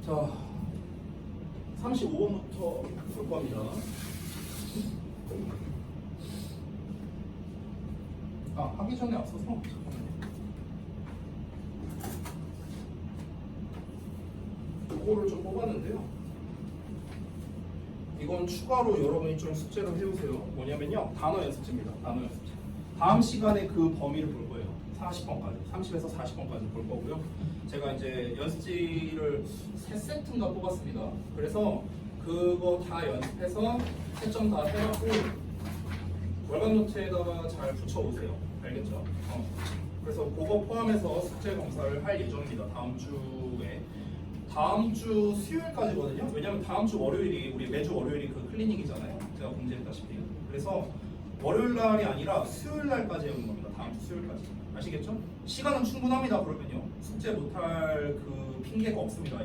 자, 35번부터 볼 겁니다. 하기 전에 앞서서 잠깐만요. 이거를 좀 뽑았는데요. 이건 추가로 여러분이 좀 숙제를 해오세요. 뭐냐면요, 단어 연습제입니다. 단어 연습제. 다음 시간에 그 범위를 볼 거예요. 40번까지, 30에서 40번까지 볼 거고요. 제가 이제 연습지를 3세트인가 뽑았습니다. 그래서 그거 다 연습해서 채점 다 해갖고 월간 노트에다가 잘 붙여오세요. 알겠죠? 그래서 그거 포함해서 숙제 검사를 할 예정입니다. 다음 주에. 다음 주 수요일까지거든요. 왜냐면 다음 주 월요일이 우리 매주 월요일이 그 클리닉이잖아요. 제가 공지했다시피. 그래서 월요일 날이 아니라 수요일 날까지 해오는 겁니다. 다음 주 수요일까지. 아시겠죠? 시간은 충분합니다. 그러면요. 숙제 못할 그 핑계가 없습니다.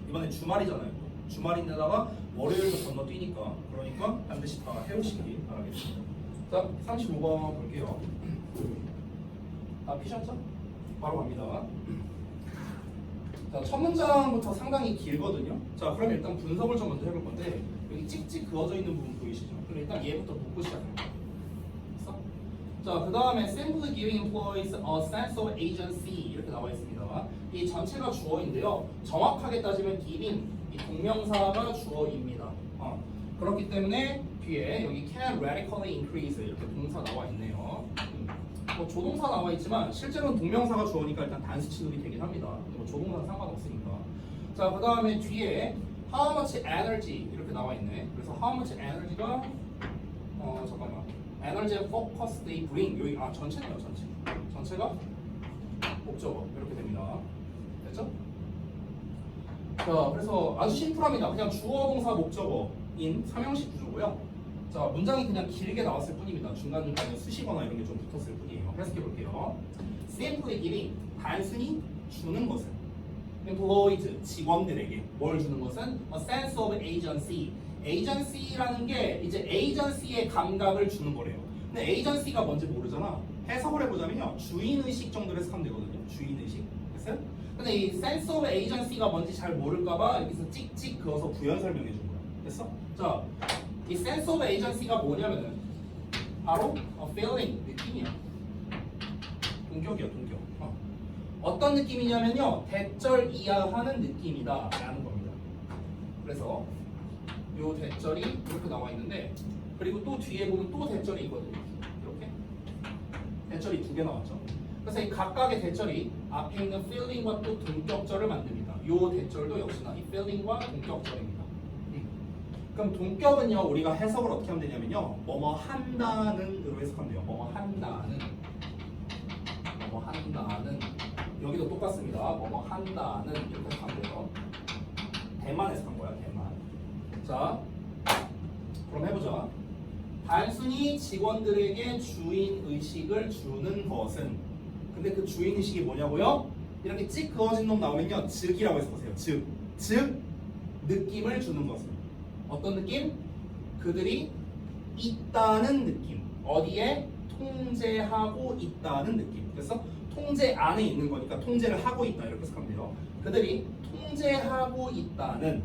이번에 주말이잖아요. 주말인데다가 월요일도 건너뛰니까. 그러니까 반드시 다 해오시기 바라겠습니다. 자, 35번 볼게요. 다 피셨죠? 바로 갑니다. 자, 첫 문장부터 상당히 길거든요. 자, 그럼 일단 분석을 좀 먼저 해볼 건데 여기 찍찍 그어져 있는 부분 보이시죠? 그럼 일단 얘부터 묶고 시작합니다. 됐어? 자, 그 다음에 simply giving employees a sense of agency 이렇게 나와 있습니다. 이 전체가 주어인데요. 정확하게 따지면 giving 이 동명사가 주어입니다. 그렇기 때문에 뒤에 여기 can radically increase 이렇게 동사 나와 있네요. 뭐 조동사 나와 있지만 실제로는 동명사가 주어니까 일단 단수 취급이 되긴 합니다. 뭐 조동사는 상관없으니까. 자, 그 다음에 뒤에 how much energy 이렇게 나와 있네. 그래서 how much energy가 잠깐만 energy and focus they bring 여기 전체네요. 전체가 목적어 이렇게 됩니다. 됐죠? 자, 그래서 아주 심플합니다. 그냥 주어 동사 목적어인 삼형식 구조고요. 자, 문장이 그냥 길게 나왔을 뿐입니다. 중간중간에 수식어나 이런 게 좀 붙었을 뿐이에요. 해석해 볼게요. simply giving, 단순히 주는 것은 employees, 직원들에게 뭘 주는 것은 a sense of agency. agency라는 게 이제 agency의 감각을 주는 거래요. 근데 agency가 뭔지 모르잖아. 해석을 해보자면요. 주인의식 정도로 해석하면 되거든요. 주인의식. 됐어요? 근데 이 sense of agency가 뭔지 잘 모를까봐 여기서 찍찍 그어서 부연 설명해 준 거야. 됐어? 자, 이 sense of agency가 뭐냐면은 바로 a feeling, 느낌이야. 동격이야, 동격. 어떤 느낌이냐면요, 대절 이하하는 느낌이다 라는 겁니다. 그래서 요 대절이 이렇게 나와 있는데 그리고 또 뒤에 보면 또 대절이 있거든요. 이렇게 대절이 2개 나왔죠. 그래서 이 각각의 대절이 앞에 있는 feeling과 또 동격절을 만듭니다. 요 대절도 역시나 이 feeling과 동격절입니다. 그럼 동격은요, 우리가 해석을 어떻게 하면 되냐면요, 뭐뭐 한다는 으로 해석하면 돼요. 뭐뭐 한다는, 뭐뭐 한다는. 여기도 똑같습니다. 뭐뭐 한다는 이렇게 해석하면 돼요. 대만 해석한 거야, 대만. 자, 그럼 해보자. 단순히 직원들에게 주인 의식을 주는 것은, 근데 그 주인 의식이 뭐냐고요? 이렇게 찍 그어진 놈 나오면요, 즉이라고 해석하세요. 즉 느낌을 주는 것은. 어떤 느낌? 그들이 있다는 느낌. 어디에? 통제하고 있다는 느낌. 그래서 통제 안에 있는 거니까 통제를 하고 있다 이렇게 해석하면 돼요. 그들이 통제하고 있다는.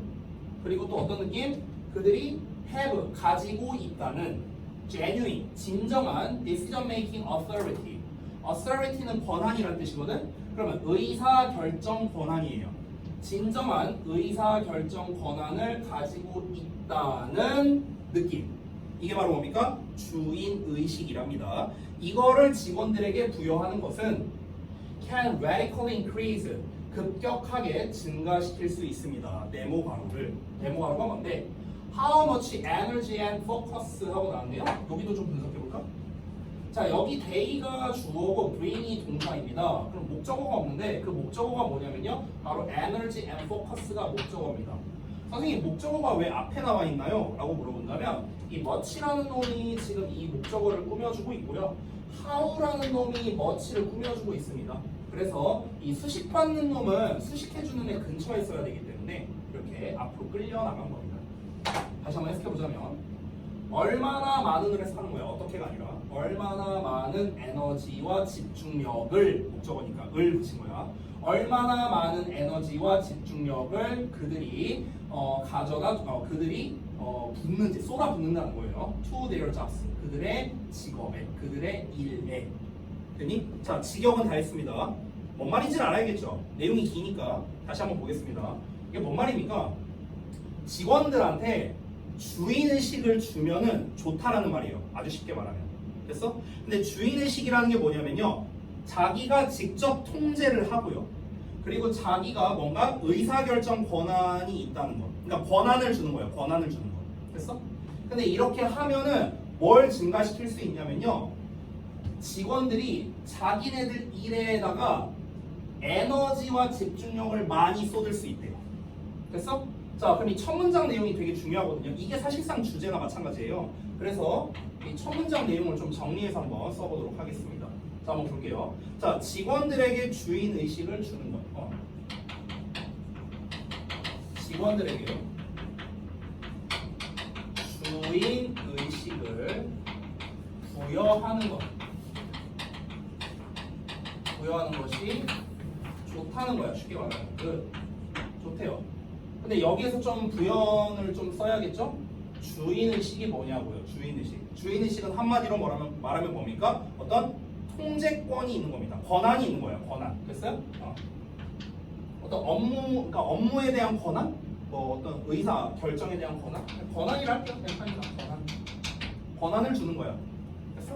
그리고 또 어떤 느낌? 그들이 have, 가지고 있다는 genuine, 진정한 decision making authority. authority는 권한이라는 뜻이거든. 그러면 의사 결정 권한이에요. 진정한 의사결정 권한을 가지고 있다는 느낌. 이게 바로 뭡니까? 주인의식이랍니다. 이거를 직원들에게 부여하는 것은 can radically increase, 급격하게 증가시킬 수 있습니다. 네모 가로가 뭔데? How much energy and focus 하고 나왔네요. 여기도 좀 분석해볼까? 자, 여기 day가 주어고 bring이 동사입니다. 그럼 목적어가 없는데 그 목적어가 뭐냐면요, 바로 energy and focus가 목적어입니다. 선생님, 목적어가 왜 앞에 나와 있나요? 라고 물어본다면 이 much라는 놈이 지금 이 목적어를 꾸며주고 있고요, how라는 놈이 much를 꾸며주고 있습니다. 그래서 이 수식받는 놈은 수식해주는 애 근처에 있어야 되기 때문에 이렇게 앞으로 끌려 나간 겁니다. 다시 한번 해석해보자면 얼마나 많은을 해서 하는 거야. 어떻게가 아니라 얼마나 많은 에너지와 집중력을 목적어니까 을 붙인 거야. 얼마나 많은 에너지와 집중력을 그들이 그들이 붓는지 쏟아붓는다는 거예요. To their jobs. 그들의 직업에, 그들의 일에. 됐니? 자, 직역은 다 했습니다. 뭔 말인지는 알아야겠죠. 내용이 기니까 다시 한번 보겠습니다. 이게 뭔 말입니까? 직원들한테 주인의식을 주면은 좋다라는 말이에요. 아주 쉽게 말하면. 됐어? 근데 주인의식이라는 게 뭐냐면요. 자기가 직접 통제를 하고요. 그리고 자기가 뭔가 의사결정 권한이 있다는 거. 그러니까 권한을 주는 거예요. 권한을 주는 거. 됐어? 근데 이렇게 하면은 뭘 증가시킬 수 있냐면요. 직원들이 자기네들 일에다가 에너지와 집중력을 많이 쏟을 수 있대요. 됐어? 자, 그럼 이 첫 문장 내용이 되게 중요하거든요. 이게 사실상 주제나 마찬가지예요. 그래서 이 첫 문장 내용을 좀 정리해서 한번 써보도록 하겠습니다. 자, 한번 볼게요. 자, 직원들에게 주인 의식을 주는 것. 직원들에게 주인 의식을 부여하는 것. 부여하는 것이 좋다는 거야. 쉽게 말하면. 좋대요. 근데 여기에서 좀 부연을 좀 써야겠죠? 주인의식이 뭐냐고요. 주인의식. 주인의식은 한마디로 말하면 뭡니까? 어떤 통제권이 있는 겁니다. 권한이 있는 거예요. 권한. 됐어요? 어떤 그러니까 업무에 대한 권한? 뭐 어떤 의사 결정에 대한 권한? 권한이라 할게요. 권한을 주는 거야. 됐어?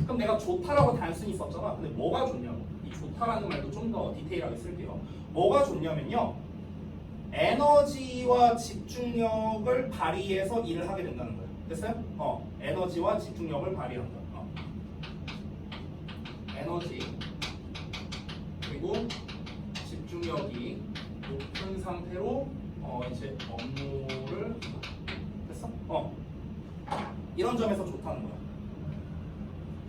그럼 내가 좋다라고 단순히 썼잖아. 근데 뭐가 좋냐고. 이 좋다라는 말도 좀 더 디테일하게 쓸게요. 뭐가 좋냐면요. 에너지와 집중력을 발휘해서 일을 하게 된다는 거예요. 됐어요? 에너지와 집중력을 발휘한다. 에너지 그리고 집중력이 높은 상태로 이제 업무를 됐어? 이런 점에서 좋다는 거야.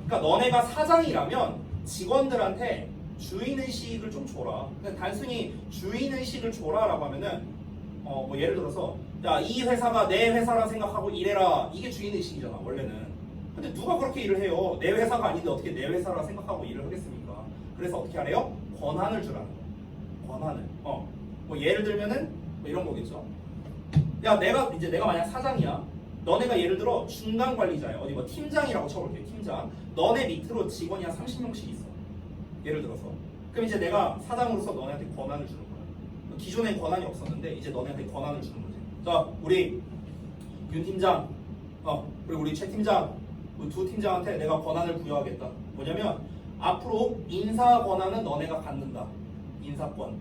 그러니까 너네가 사장이라면 직원들한테 주인의식을 좀 줘라. 그냥 단순히 주인의식을 줘라라고 하면은 뭐 예를 들어서 야, 이 회사가 내 회사라 생각하고 일해라. 이게 주인의식이잖아 원래는. 근데 누가 그렇게 일을 해요? 내 회사가 아닌데 어떻게 내 회사라 생각하고 일을 하겠습니까? 그래서 어떻게 하래요? 권한을 주라는 거야. 권한을. 뭐 예를 들면은 뭐 이런 거겠죠. 야, 내가 만약 사장이야. 너네가 예를 들어 중간 관리자야. 어디 뭐 팀장이라고 쳐볼게. 팀장. 너네 밑으로 직원이 한 30명씩 있어. 예를 들어서. 그럼 이제 내가 사장으로서 너네한테 권한을 주는 거야. 기존엔 권한이 없었는데 이제 너네한테 권한을 주는 거지. 자, 우리 윤 팀장, 그리고 우리 최 팀장, 우리 두 팀장한테 내가 권한을 부여하겠다. 뭐냐면 앞으로 인사 권한은 너네가 갖는다. 인사권.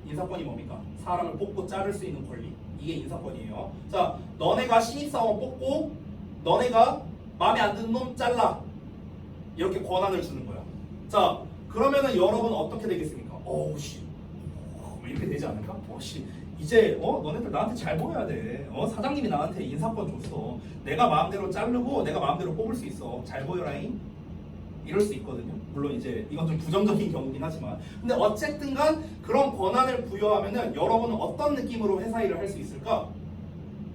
인사권이 뭡니까? 사람을 뽑고 자를 수 있는 권리. 이게 인사권이에요. 자, 너네가 신입사원 뽑고 너네가 마음에 안 드는 놈 잘라. 이렇게 권한을 주는 거야. 자, 그러면은 여러분 어떻게 되겠습니까? 이렇게 되지 않을까? 이제 너네들 나한테 잘 보여야 돼. 사장님이 나한테 인사권 줬어. 내가 마음대로 자르고 내가 마음대로 뽑을 수 있어. 잘 보여라잉. 이럴 수 있거든요. 물론 이제 이건 좀 부정적인 경우긴 하지만, 근데 어쨌든간 그런 권한을 부여하면은 여러분은 어떤 느낌으로 회사 일을 할 수 있을까?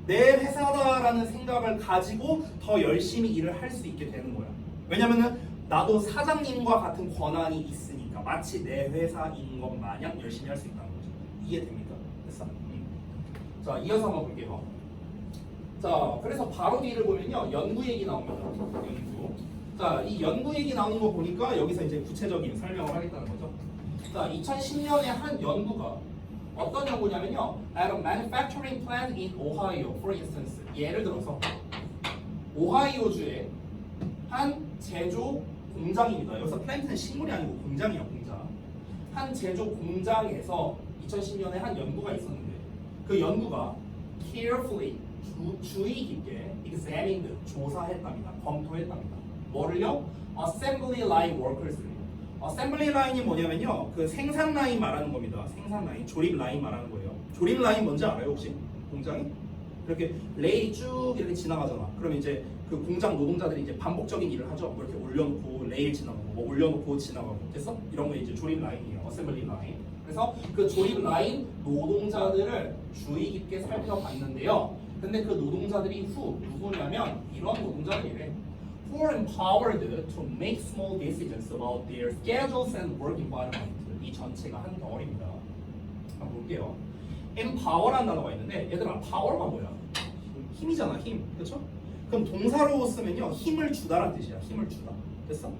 내 회사다라는 생각을 가지고 더 열심히 일을 할 수 있게 되는 거야. 왜냐면은 나도 사장님과 같은 권한이 있으니까 마치 내 회사인 것 마냥 열심히 할 수 있다는 거죠. 이해됩니까? 됐어? 자, 이어서 한번 볼게요. 자, 그래서 바로 뒤를 보면요, 연구 얘기 나옵니다. 연구. 자, 이 연구 얘기 나오는 거 보니까 여기서 이제 구체적인 설명을 하겠다는 거죠. 자, 2010년에 한 연구가 어떤 연구냐면요, at a manufacturing plant in Ohio, for instance. 예를 들어서 오하이오주의 한 제조 공장입니다. 여기서 플랜트는 식물이 아니고 공장이야, 공장. 한 제조 공장에서 2010년에 한 연구가 있었는데 그 연구가 carefully, 주의 깊게 examined, 조사했답니다. 검토했답니다. 뭐를요? assembly line workers를요. assembly line이 뭐냐면요, 그 생산 라인 말하는 겁니다. 생산 라인, 조립 라인 말하는 거예요. 조립 라인 뭔지 알아요, 혹시? 공장이? 이렇게 레일이 쭉 이렇게 지나가잖아. 그럼 이제 그 공장 노동자들이 이제 반복적인 일을 하죠. 뭐 이렇게 올려놓고 레일 지나가고, 뭐 올려놓고 지나가고, 됐어? 이런 거 이제 조립 라인이에요. assembly line. 그래서 그 조립 라인 노동자들을 주의 깊게 살펴봤는데요. 근데 그 노동자들이 누구냐면 이런 노동자들이래. Who are empowered to make small decisions about their schedules and work environment. 이 전체가 한 덩어리입니다. 한번 볼게요. empower라는 단어가 있는데 얘들아 power가 뭐야? 힘이잖아, 힘. 그렇죠? 그럼 동사로 쓰면요 힘을 주다라는 뜻이야. 힘을 주다. 됐어?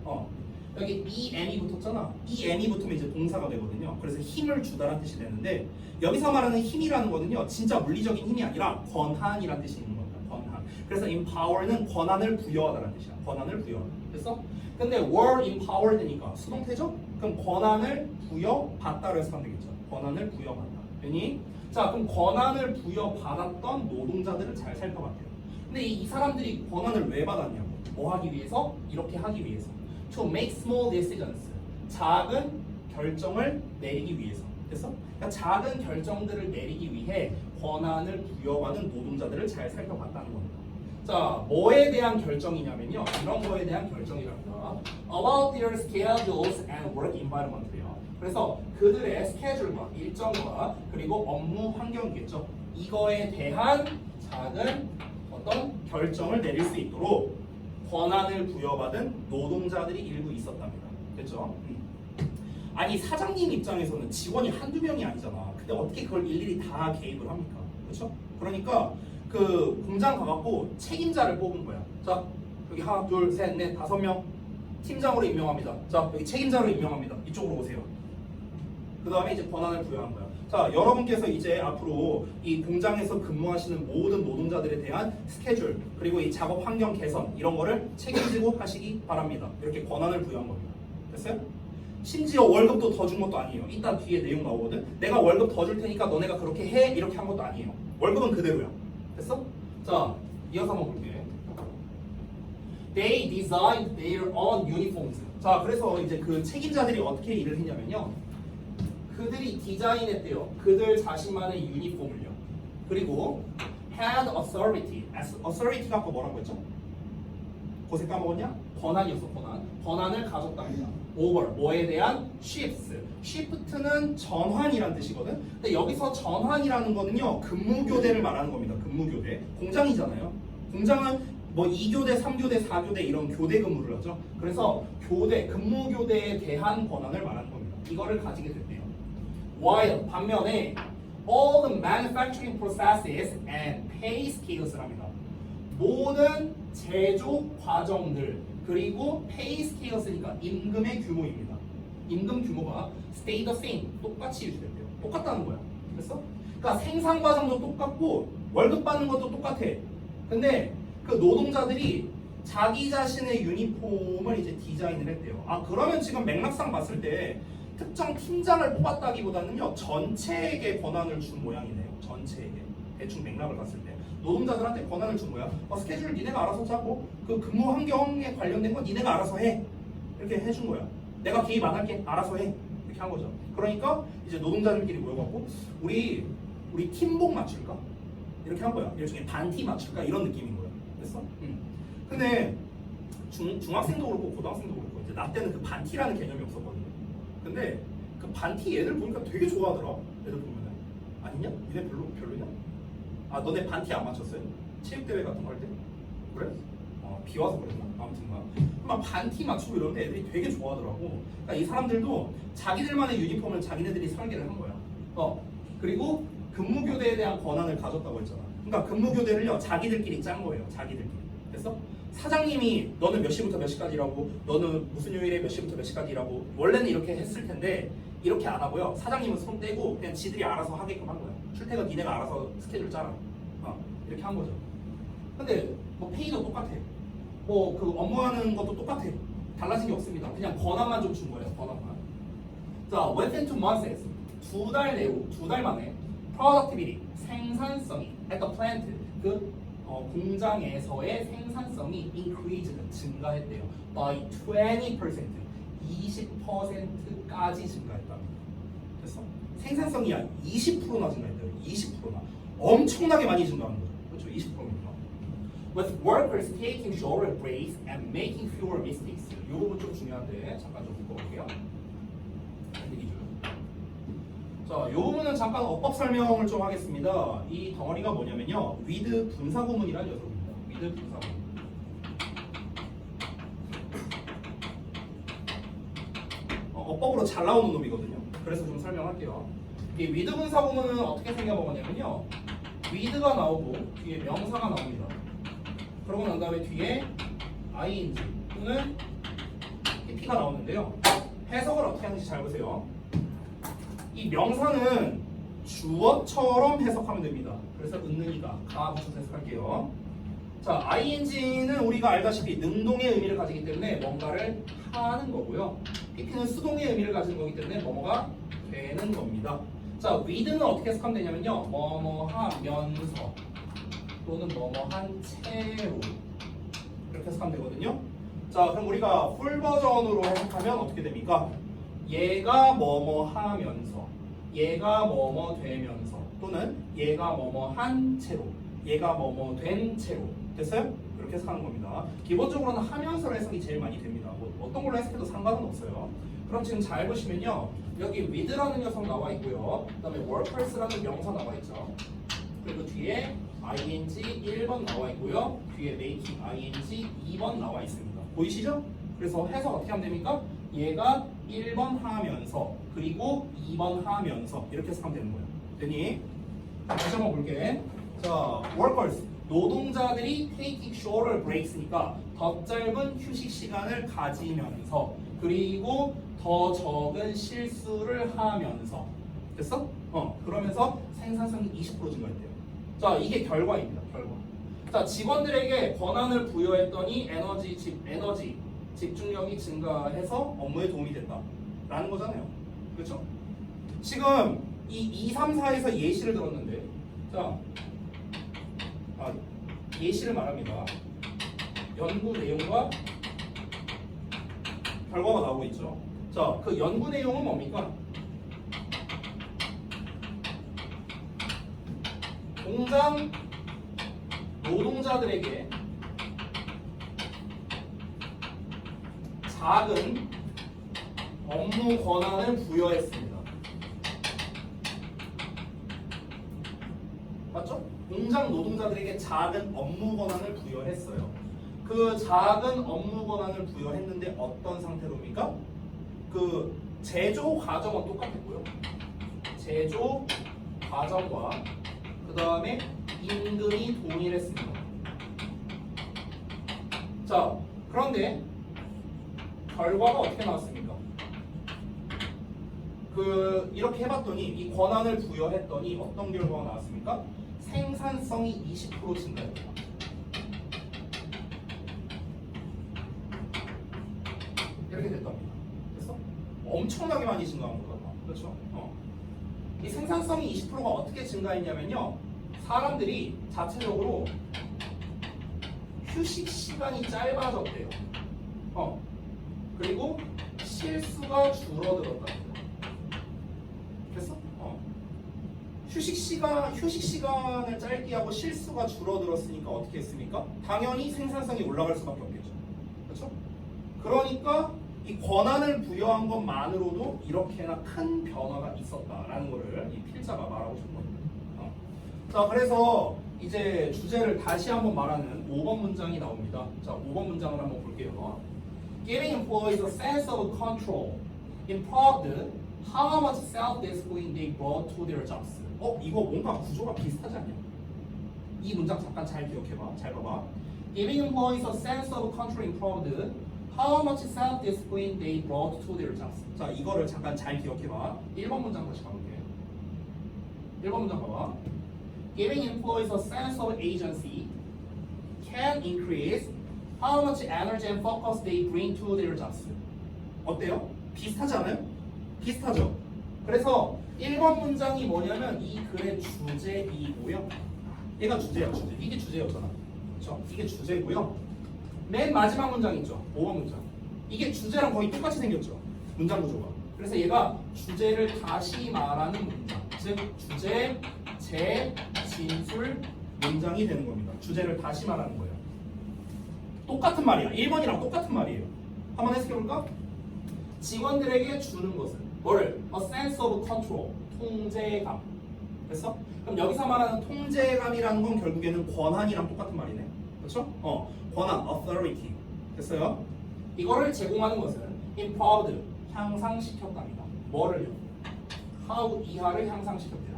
여기 EM이 붙었잖아. EM이 붙으면 이제 동사가 되거든요. 그래서 힘을 주다라는 뜻이 되는데 여기서 말하는 힘이라는 거는요 진짜 물리적인 힘이 아니라 권한이라는 뜻이 있는 겁니다. 권한. 그래서 empower는 권한을 부여하다라는 뜻이야. 권한을 부여하다. 됐어? 근데 were empowered니까 수동태죠? 그럼 권한을 부여받다로 해서 하면 되겠죠. 권한을 부여받다. 되니? 자, 그럼 권한을 부여받았던 노동자들을 잘 살펴봤대요. 근데 이 사람들이 권한을 왜 받았냐고. 뭐 하기 위해서? 이렇게 하기 위해서. To make small decisions. 작은 결정을 내리기 위해서. 됐어? 그러니까 작은 결정들을 내리기 위해 권한을 부여받은 노동자들을 잘 살펴봤다는 겁니다. 자, 뭐에 대한 결정이냐면요. 이런 거에 대한 결정이랍니다. About their schedules and work environment요. 그래서 그들의 스케줄과 일정과 그리고 업무 환경이겠죠. 이거에 대한 작은 어떤 결정을 내릴 수 있도록 권한을 부여받은 노동자들이 일부 있었답니다. 됐죠? 아니 사장님 입장에서는 직원이 한두 명이 아니잖아. 근데 어떻게 그걸 일일이 다 개입을 합니까? 그렇죠? 그러니까 그 공장 가갖고 책임자를 뽑은 거야. 자 여기 하나 둘 셋 넷 5명 팀장으로 임명합니다. 자 여기 책임자로 임명합니다. 이쪽으로 오세요. 그 다음에 이제 권한을 부여한 거야. 자, 여러분께서 이제 앞으로 이 공장에서 근무하시는 모든 노동자들에 대한 스케줄 그리고 이 작업 환경 개선 이런 거를 책임지고 하시기 바랍니다. 이렇게 권한을 부여한 겁니다. 됐어요? 심지어 월급도 더 준 것도 아니에요. 이따 뒤에 내용 나오거든. 내가 월급 더 줄 테니까 너네가 그렇게 해 이렇게 한 것도 아니에요. 월급은 그대로야. 됐어? 자, 이어서 한번 볼게. They designed their own uniforms. 자, 그래서 이제 그 책임자들이 어떻게 일을 했냐면요. 그들이 디자인했대요. 그들 자신만의 유니폼을요. 그리고 had authority. authority가 아까 뭐라고 했죠? 고세 까먹었냐? 권한이었어, 권한. 권한을 가졌답니다. over, 뭐에 대한? shifts. shift는 전환이란 뜻이거든. 근데 여기서 전환이라는 거는요. 근무교대를 말하는 겁니다. 근무교대. 공장이잖아요. 공장은 뭐 2교대, 3교대, 4교대 이런 교대 근무를 하죠. 그래서 교대, 근무교대에 대한 권한을 말하는 겁니다. 이거를 가지게 됐대요. While 반면에 all the manufacturing processes and pay scales랍니다. 모든 제조 과정들 그리고 pay scales니까 임금의 규모입니다. 임금 규모가 stay the same 똑같이 유지된대요. 똑같다는 거야. 그랬어? 그러니까 생산 과정도 똑같고 월급 받는 것도 똑같아. 근데 그 노동자들이 자기 자신의 유니폼을 이제 디자인을 했대요. 아 그러면 지금 맥락상 봤을 때 특정 팀장을 뽑았다기보다는요 전체에게 권한을 준 모양이네요. 전체에게 대충 맥락을 봤을 때 노동자들한테 권한을 준 거야. 스케줄 니네가 알아서 짜고 그 근무 환경에 관련된 건 니네가 알아서 해 이렇게 해준 거야. 내가 개입 안 할게 알아서 해 이렇게 한 거죠. 그러니까 이제 노동자들끼리 모여갖고 우리 팀복 맞출까 이렇게 한 거야. 일종의 반티 맞출까 이런 느낌인 거야. 됐어? 근데 중학생도 그렇고 고등학생도 그렇고 이제 나 때는 그 반티라는 개념이 없었거든요. 근데 그 반티 얘들 보니까 되게 좋아하더라. 애들 보면은 아니냐? 니네 별로냐? 아 너네 반티 안 맞췄어요? 체육대회 같은 거 할 때? 그래? 비 와서 그랬나? 아무튼가 막 반티 맞추고 이러는데 애들이 되게 좋아하더라고. 그러니까 이 사람들도 자기들만의 유니폼을 자기네들이 설계를 한 거야. 그리고 근무교대에 대한 권한을 가졌다고 했잖아. 그러니까 근무교대를요 자기들끼리 짠 거예요. 자기들끼리. 됐어? 사장님이 너는 몇 시부터 몇 시까지 일하고 너는 무슨 요일에 몇 시부터 몇 시까지 일하고 원래는 이렇게 했을 텐데 이렇게 안 하고요. 사장님은 손 떼고 그냥 지들이 알아서 하게끔 한 거야. 출퇴근 니네가 알아서 스케줄 짜라. 이렇게 한 거죠. 근데 뭐 페이도 똑같아. 뭐 그 업무하는 것도 똑같아. 달라진 게 없습니다. 그냥 권한만 좀 준 거예요. 권한만. 자, within 2 months 두 달 만에 productivity 생산성이 at the plant 그 공장에서의 생산성이 increased 증가했대요. by 20% 20%까지 증가했답니다. 됐어? 생산성이 20%나 증가했대요. 20%나 엄청나게 많이 증가한 거죠. 그렇죠? 20%입니다. With workers taking shorter breaks and making fewer mistakes. 이 부분 좀 중요한데 잠깐 좀 묶어볼게요. 자, 자, 이 부분은 잠깐 어법 설명을 좀 하겠습니다. 이 덩어리가 뭐냐면요, with 분사구문이라는 녀석입니다. with 분사구문. 어법으로 잘 나오는 놈이거든요. 그래서 좀 설명할게요. 이 with 분사구문은 어떻게 생겨먹었냐면요, with가 나오고 뒤에 명사가 나옵니다. 그러고 난 다음에 뒤에 ing 또는 pp가 나오는데요. 해석을 어떻게 하는지 잘 보세요. 이 명사는 주어처럼 해석하면 됩니다. 그래서 은는이가 가 붙여서 해석할게요. 자, ing는 우리가 알다시피 능동의 의미를 가지기 때문에 뭔가를 하는 거고요. pp는 수동의 의미를 가지는 거기 때문에 뭐뭐가 되는 겁니다. 자, with는 어떻게 해석하면 되냐면요, 뭐뭐 하면서 또는 뭐뭐 한 채로 이렇게 해석하면 되거든요. 자, 그럼 우리가 풀 버전으로 해석하면 어떻게 됩니까? 얘가 뭐뭐 하면서, 얘가 뭐뭐 되면서, 또는 얘가 뭐뭐 한 채로, 얘가 뭐뭐 된 채로. 됐어요? 이렇게 해석하는 겁니다. 기본적으로는 하면서로 해석이 제일 많이 됩니다. 뭐 어떤 걸로 해석해도 상관은 없어요. 그럼 지금 잘 보시면요, 여기 with라는 녀석 나와 있고요, 그 다음에 workers라는 명사 나와 있죠. 그리고 뒤에 ing 1번 나와 있고요, 뒤에 making ing 2번 나와 있습니다. 보이시죠? 그래서 해석 어떻게 하면 됩니까? 얘가 1번 하면서 그리고 2번 하면서 이렇게 해석하면 되는 거예요. 되니? 다시 한번 볼게. 자, workers 노동자들이 taking shorter breaks니까 더 짧은 휴식 시간을 가지면서 그리고 더 적은 실수를 하면서. 됐어? 그러면서 생산성이 20% 증가했대요. 자, 이게 결과입니다. 결과. 자, 직원들에게 권한을 부여했더니 에너지 집중력이 증가해서 업무에 도움이 된다 라는 거잖아요. 그렇죠? 지금 이 2, 3, 4에서 예시를 들었는데, 자, 예시를 말합니다. 연구 내용과 결과가 나오고 있죠. 자, 그 연구 내용은 뭡니까? 공장 노동자들에게 작은 업무 권한을 부여했습니다. 맞죠? 공장 노동자들에게 작은 업무 권한을 부여했어요. 그 작은 업무 권한을 부여했는데 어떤 상태로입니까? 그 제조 과정은 똑같았고요. 제조 과정과 그 다음에 임금이 동일했습니다. 자, 그런데 결과가 어떻게 나왔습니까? 이렇게 해봤더니 이 권한을 부여했더니 어떤 결과가 나왔습니까? 생산성이 20% 증가했다. 이렇게 됐답니다. 그래서 엄청나게 많이 증가한 거거든요. 그렇죠? 이 생산성이 20%가 어떻게 증가했냐면요, 사람들이 자체적으로 휴식 시간이 짧아졌대요. 그리고 실수가 줄어들었답니다. 됐어? 휴식 시간을 짧게 하고 실수가 줄어들었으니까 어떻게 했습니까? 당연히 생산성이 올라갈 수밖에 없겠죠. 그렇죠? 그러니까 이 권한을 부여한 것만으로도 이렇게나 큰 변화가 있었다라는 거를 이 필자가 말하고 싶은 겁니다. 자, 그래서 이제 주제를 다시 한번 말하는 5번 문장이 나옵니다. 자, 5번 문장을 한번 볼게요. Giving employees a sense of control improved how much self-discipline they brought to their jobs. 이거 뭔가 구조가 비슷하지 않냐? 이 문장 잠깐 잘 기억해봐. 잘 봐봐. Giving employees a sense of control improved how much self-discipline they brought to their jobs. 자, 이거를 잠깐 잘 기억해봐. 1번 문장 다시 가볼게. 1번 문장 봐봐. Giving employees a sense of agency can increase how much energy and focus they bring to their jobs. 어때요? 비슷하지 않아요? 비슷하죠? 그래서 1번 문장이 뭐냐면 이 글의 주제이고요. 얘가 주제야, 주제. 이게 주제였잖아. 그렇죠? 이게 주제고요. 맨 마지막 문장 있죠? 5번 문장. 이게 주제랑 거의 똑같이 생겼죠? 문장 구조가. 그래서 얘가 주제를 다시 말하는 문장. 즉, 주제, 재, 진술, 문장이 되는 겁니다. 주제를 다시 말하는 거예요. 똑같은 말이야. 1번이랑 똑같은 말이에요. 한번 해석해볼까? 직원들에게 주는 것은 뭐를? A sense of control. 통제감. 됐어? 그럼 여기서 말하는 통제감이라는 건 결국에는 권한이랑 똑같은 말이네. 그렇죠? 권한, authority. 됐어요? 이거를 제공하는 것은 improved, 향상시켰답니다. 뭐를요? how 이하를 향상시켰대요.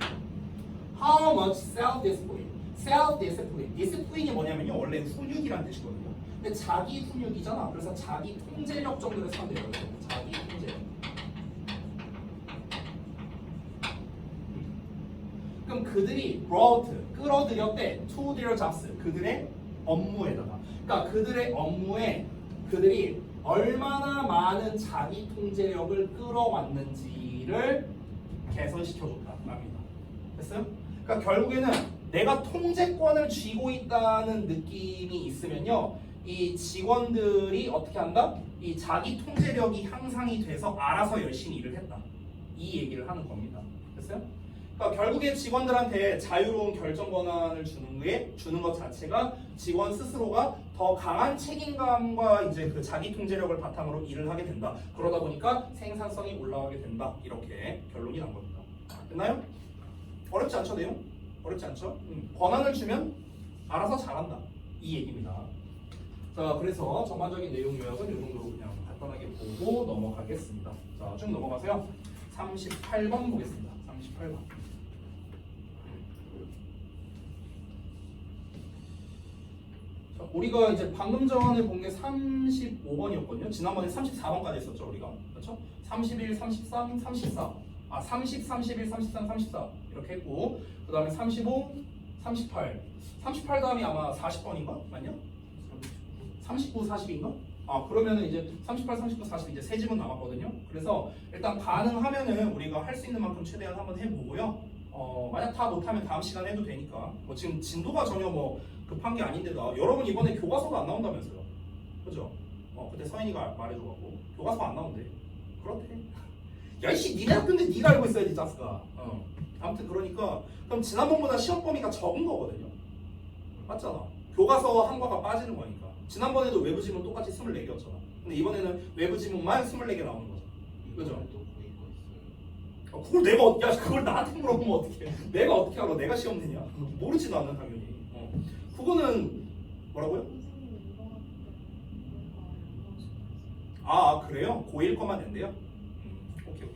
How much self-discipline? self-discipline. discipline이 뭐냐면요. 원래 훈육이라는 뜻이거든요. 근데 자기 훈육이잖아. 그래서 자기 통제력 정도를 쓰면 돼요. 자기 통제력. 그럼 그들이 brought, 끌어들였대 to their jobs. 그들의 업무에다가. 그러니까 그들의 업무에 그들이 얼마나 많은 자기 통제력을 끌어왔는지를 개선시켜줬다랍니다. 됐어요? 그러니까 결국에는 내가 통제권을 쥐고 있다는 느낌이 있으면요, 이 직원들이 어떻게 한다? 이 자기 통제력이 향상이 돼서 알아서 열심히 일을 했다. 이 얘기를 하는 겁니다. 됐어요? 그러니까 결국에 직원들한테 자유로운 결정 권한을 주는 것 자체가 직원 스스로가 더 강한 책임감과 이제 그 자기 통제력을 바탕으로 일을 하게 된다. 그러다 보니까 생산성이 올라가게 된다. 이렇게 결론이 난 겁니다. 됐나요? 어렵지 않죠, 내용? 어렵지 않죠? 권한을 주면 알아서 잘한다. 이 얘기입니다. 자, 그래서 전반적인 내용 요약은 이 정도로 그냥 간단하게 보고 넘어가겠습니다. 자, 쭉 넘어가세요. 38번 보겠습니다. 38번. 자, 우리가 이제 방금 전에 본 게 35번이었거든요. 지난번에 34번까지 했었죠, 우리가. 그렇죠? 31, 33, 34. 30, 31, 33, 34 이렇게 했고, 그 다음에 35, 38. 38 다음이 아마 40번인가? 맞냐? 39, 40인가? 그러면은 이제 38, 39, 40 이제 세 집은 남았거든요. 그래서 일단 가능하면은 우리가 할 수 있는 만큼 최대한 한번 해보고요. 만약 다 못하면 다음 시간에 해도 되니까. 뭐 지금 진도가 전혀 뭐 급한 게 아닌데다. 여러분 이번에 교과서도 안 나온다면서요. 그죠? 그때 서인이가 말해줘갖고 교과서 안 나온대. 그렇대. 야이씨 니네 학교인데 니가 알고 있어야지 짜스가. 아무튼 그러니까 그럼 지난번보다 시험 범위가 적은 거거든요. 맞잖아. 교과서 한 과가 빠지는 거니까. 지난번에도 외부 지문 똑같이 24개였잖아. 근데 이번에는 외부 지문만 24개 나오는 거죠. 그죠? 그걸 그걸 나한테 물어보면 어떡해. 내가 어떻게 알아? 내가 시험 내냐? 모르지 나는 당연히. 그거는 뭐라고요? 그래요? 고1 것만 낸대요? 오케이.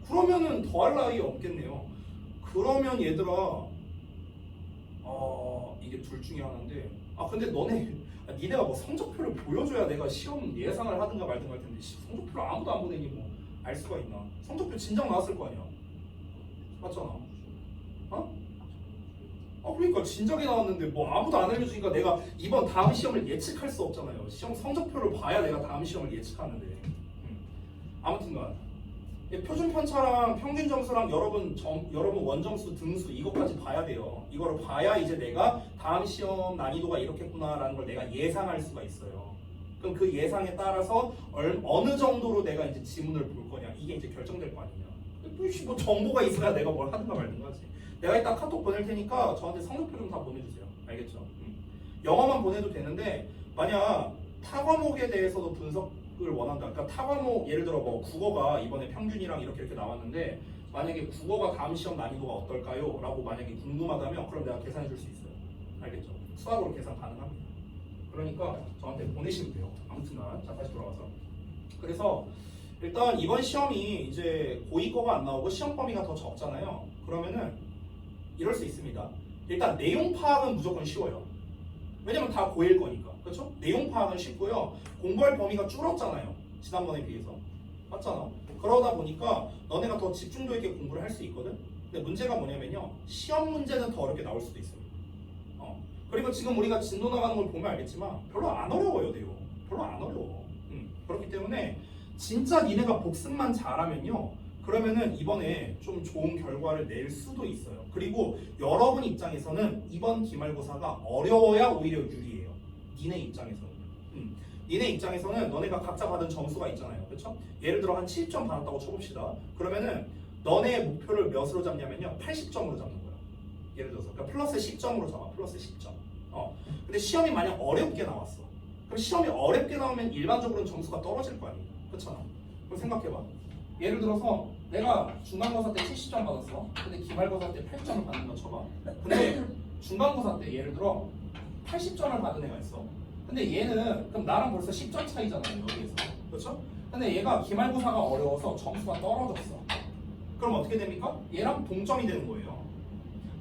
그러면은 더 할 나위 없겠네요. 그러면 얘들아, 이게 둘 중에 하나인데, 근데 니네가 뭐 성적표를 보여줘야 내가 시험 예상을 하든가 말든가 할 텐데, 성적표를 아무도 안 보내니 뭐 알 수가 있나? 성적표 진작 나왔을 거 아니야. 맞잖아. 그러니까 진작에 나왔는데 뭐 아무도 안 알려주니까 내가 다음 시험을 예측할 수 없잖아요. 시험 성적표를 봐야 내가 다음 시험을 예측하는데. 아무튼간 표준 편차랑 평균 점수랑 여러분 원점수 등수 이것까지 봐야 돼요. 이거를 봐야 이제 내가 다음 시험 난이도가 이렇겠구나라는 걸 내가 예상할 수가 있어요. 그럼 그 예상에 따라서 어느 정도로 내가 이제 지문을 볼 거냐 이게 이제 결정될 거 아니냐. 뭐 정보가 있어야 내가 뭘 하든가 말든가 하지. 내가 이따 카톡 보낼 테니까 저한테 성적표 좀 다 보내주세요. 알겠죠? 영어만 보내도 되는데 만약 타 과목에 대해서도 분석을 원한다. 그러니까 타 과목 예를 들어 뭐 국어가 이번에 평균이랑 이렇게 나왔는데 만약에 국어가 다음 시험 난이도가 어떨까요? 라고 만약에 궁금하다면 그럼 내가 계산해 줄 수 있어요. 알겠죠? 수학으로 계산 가능합니다. 그러니까 저한테 보내시면 돼요. 아무튼간 자 다시 돌아와서 그래서 일단 이번 시험이 이제 고2 거가 안 나오고 시험 범위가 더 적잖아요. 그러면은 이럴 수 있습니다. 일단 내용 파악은 무조건 쉬워요. 왜냐면 다 고1 거니까. 그렇죠? 내용 파악은 쉽고요. 공부할 범위가 줄었잖아요. 지난번에 비해서. 맞잖아. 그러다 보니까 너네가 더 집중도 있게 공부를 할 수 있거든. 근데 문제가 뭐냐면요. 시험 문제는 더 어렵게 나올 수도 있어요. 그리고 지금 우리가 진도 나가는 걸 보면 알겠지만 별로 안 어려워요. 내용. 별로 안 어려워. 그렇기 때문에 진짜 니네가 복습만 잘하면요. 그러면은 이번에 좀 좋은 결과를 낼 수도 있어요. 그리고 여러분 입장에서는 이번 기말고사가 어려워야 오히려 유리해요. 니네 입장에서는. 니네 입장에서는 너네가 각자 받은 점수가 있잖아요. 그렇죠? 예를 들어 한 70점 받았다고 쳐봅시다. 그러면은 너네의 목표를 몇으로 잡냐면요. 80점으로 잡는 거야. 예를 들어서 그러니까 플러스 10점으로 잡아. 플러스 10점. 근데 시험이 만약 어렵게 나왔어. 그럼 시험이 어렵게 나오면 일반적으로는 점수가 떨어질 거 아니에요. 그렇잖아. 그럼 생각해봐. 예를 들어서 내가 중간고사 때 70점 받았어. 근데 기말고사 때 8점을 받는 거 쳐봐. 근데 중간고사 때 예를 들어 80점을 받은 애가 있어. 근데 얘는 그럼 나랑 벌써 10점 차이잖아요, 여기에서. 그렇죠? 근데 얘가 기말고사가 어려워서 점수가 떨어졌어. 그럼 어떻게 됩니까? 얘랑 동점이 되는 거예요.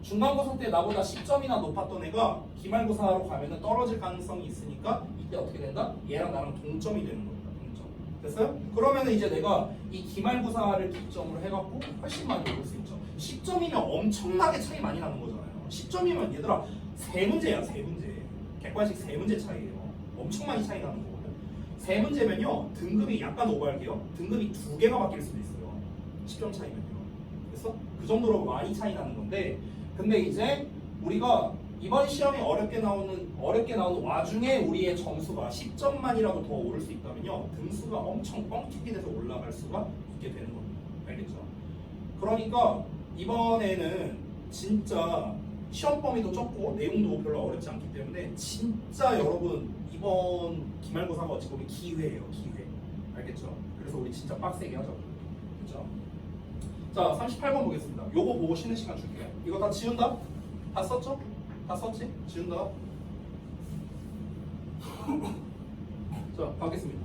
중간고사 때 나보다 10점이나 높았던 애가 기말고사로 가면은 떨어질 가능성이 있으니까 이때 어떻게 된다? 얘랑 나랑 동점이 되는 겁니다. 동점. 됐어요? 그러면은 이제 내가 이 기말고사를 기점으로 해갖고 훨씬 많이 오를 수 있죠. 10점이면 엄청나게 차이 많이 나는 거잖아요. 10점이면 얘들아 세 문제야, 세 문제. 객관식 세 문제 차이예요. 엄청 많이 차이 나는 거거든요. 세 문제면요 등급이 약간 오버할게요. 등급이 2개가 바뀔 수도 있어요. 10점 차이면요. 그래서 그 정도로 많이 차이 나는 건데, 근데 이제 우리가 이번 시험이 어렵게 나오는 와중에 우리의 점수가 10점만이라도 더 오를 수 있다면요 등수가 엄청 뻥튀기 돼서 올라갈 수가 있게 되는 겁니다. 알겠죠? 그러니까 이번에는 진짜 시험 범위도 적고 내용도 별로 어렵지 않기 때문에 진짜 여러분 이번 기말고사가 어찌 보면 기회예요, 기회. 알겠죠? 그래서 우리 진짜 빡세게 하자고. 그렇죠? 자, 38번 보겠습니다. 요거 보고 쉬는 시간 줄게요. 이거 다 지운다? 다 썼죠? 다 썼지? 지운다. 자, 가겠습니다.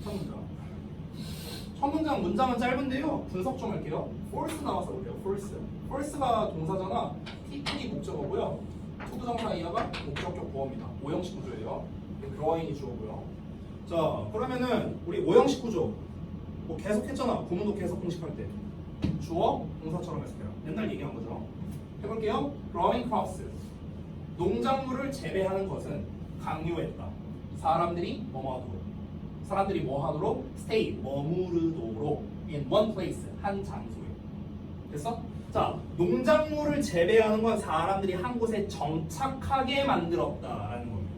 첫 문장. 첫 문장 문장은 짧은데요. 분석 좀 할게요. force 나와서 그래요. force가 동사잖아. TP이 목적어고요. 투부정사 이하가 목적격 보어입니다. 5형식 구조예요. drawing이 주어고요. 자, 그러면은 우리 5형식 구조 뭐 계속 했잖아. 구문도 계속 공식할 때. 주어, 동사처럼 했어요. 맨날 얘기한 거죠. 해볼게요. growing crops. 농작물을 재배하는 것은 강요했다. 사람들이 뭐 하도록? stay, 머무르도록 in one place, 한 장소에. 됐어? 자, 농작물을 재배하는 건 사람들이 한 곳에 정착하게 만들었다라는 겁니다.